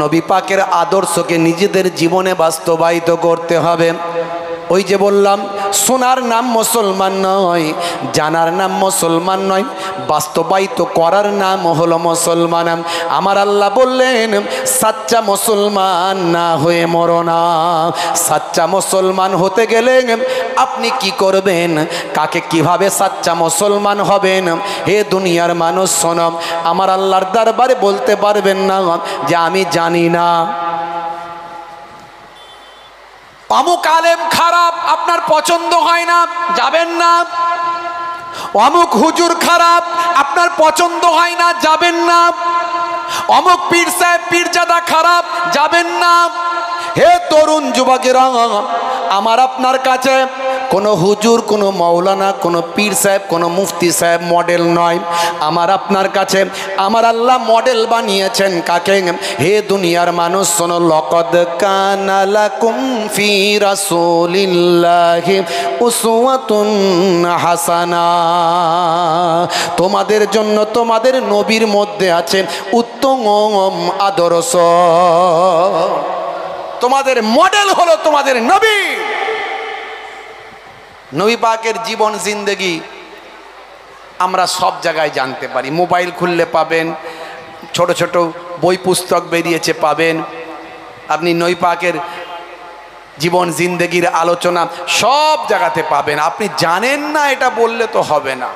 নবী পাকের আদর্শকে নিজেদের জীবনে বাস্তবায়িত করতে হবে। ওই যে বললাম, শোনার নাম মুসলমান নয়, জানার নাম মুসলমান নয়, বাস্তবায়িত করার নাম হলো মুসলমান। আমার আল্লাহ বললেন, সাচ্চা মুসলমান না হয়ে মরো না। সাচ্চা মুসলমান হতে গেলে আপনি কি করবেন, কাকে কিভাবে সাচ্চা মুসলমান হবেন? হে দুনিয়ার মানুষ শোনো, আমার আল্লাহর দরবারে বলতে পারবেন না যে আমি জানি না। অমুক আলেম খারাপ, আপনার পছন্দ হয় না, যাবেন না। অমুক হুজুর খারাপ, আপনার পছন্দ হয় না, যাবেন না। অমুক পীর সাহেব পীরজাদা খারাপ, যাবেন না। হে তরুণ যুবকেরা, আমার আপনার কাছে কোনো হুজুর, কোনো মৌলানা, কোনো পীর সাহেব, কোনো মুফতি সাহেব মডেল নয়। আমার আপনার কাছে আমার আল্লাহ মডেল বানিয়েছেন কাকে? হে দুনিয়ার মানুষ শোনো, লাকাদ কানা লাকুম ফি রাসূলিল্লাহি উসওয়াতুন হাসানা। তোমাদের জন্য তোমাদের নবীর মধ্যে আছে উত্তম আদর্শ। তোমাদের মডেল হলো তোমাদের নবী। নবী পাকের জীবন জিন্দেগি আমরা সব জায়গায় জানতে পারি। মোবাইল খুললে পাবেন, ছোট ছোট বই পুস্তক বেরিয়েছে পাবেন। আপনি নবী পাকের জীবন জিন্দেগির আলোচনা সব জায়গাতে পাবেন। আপনি জানেন না এটা বললে তো হবে না।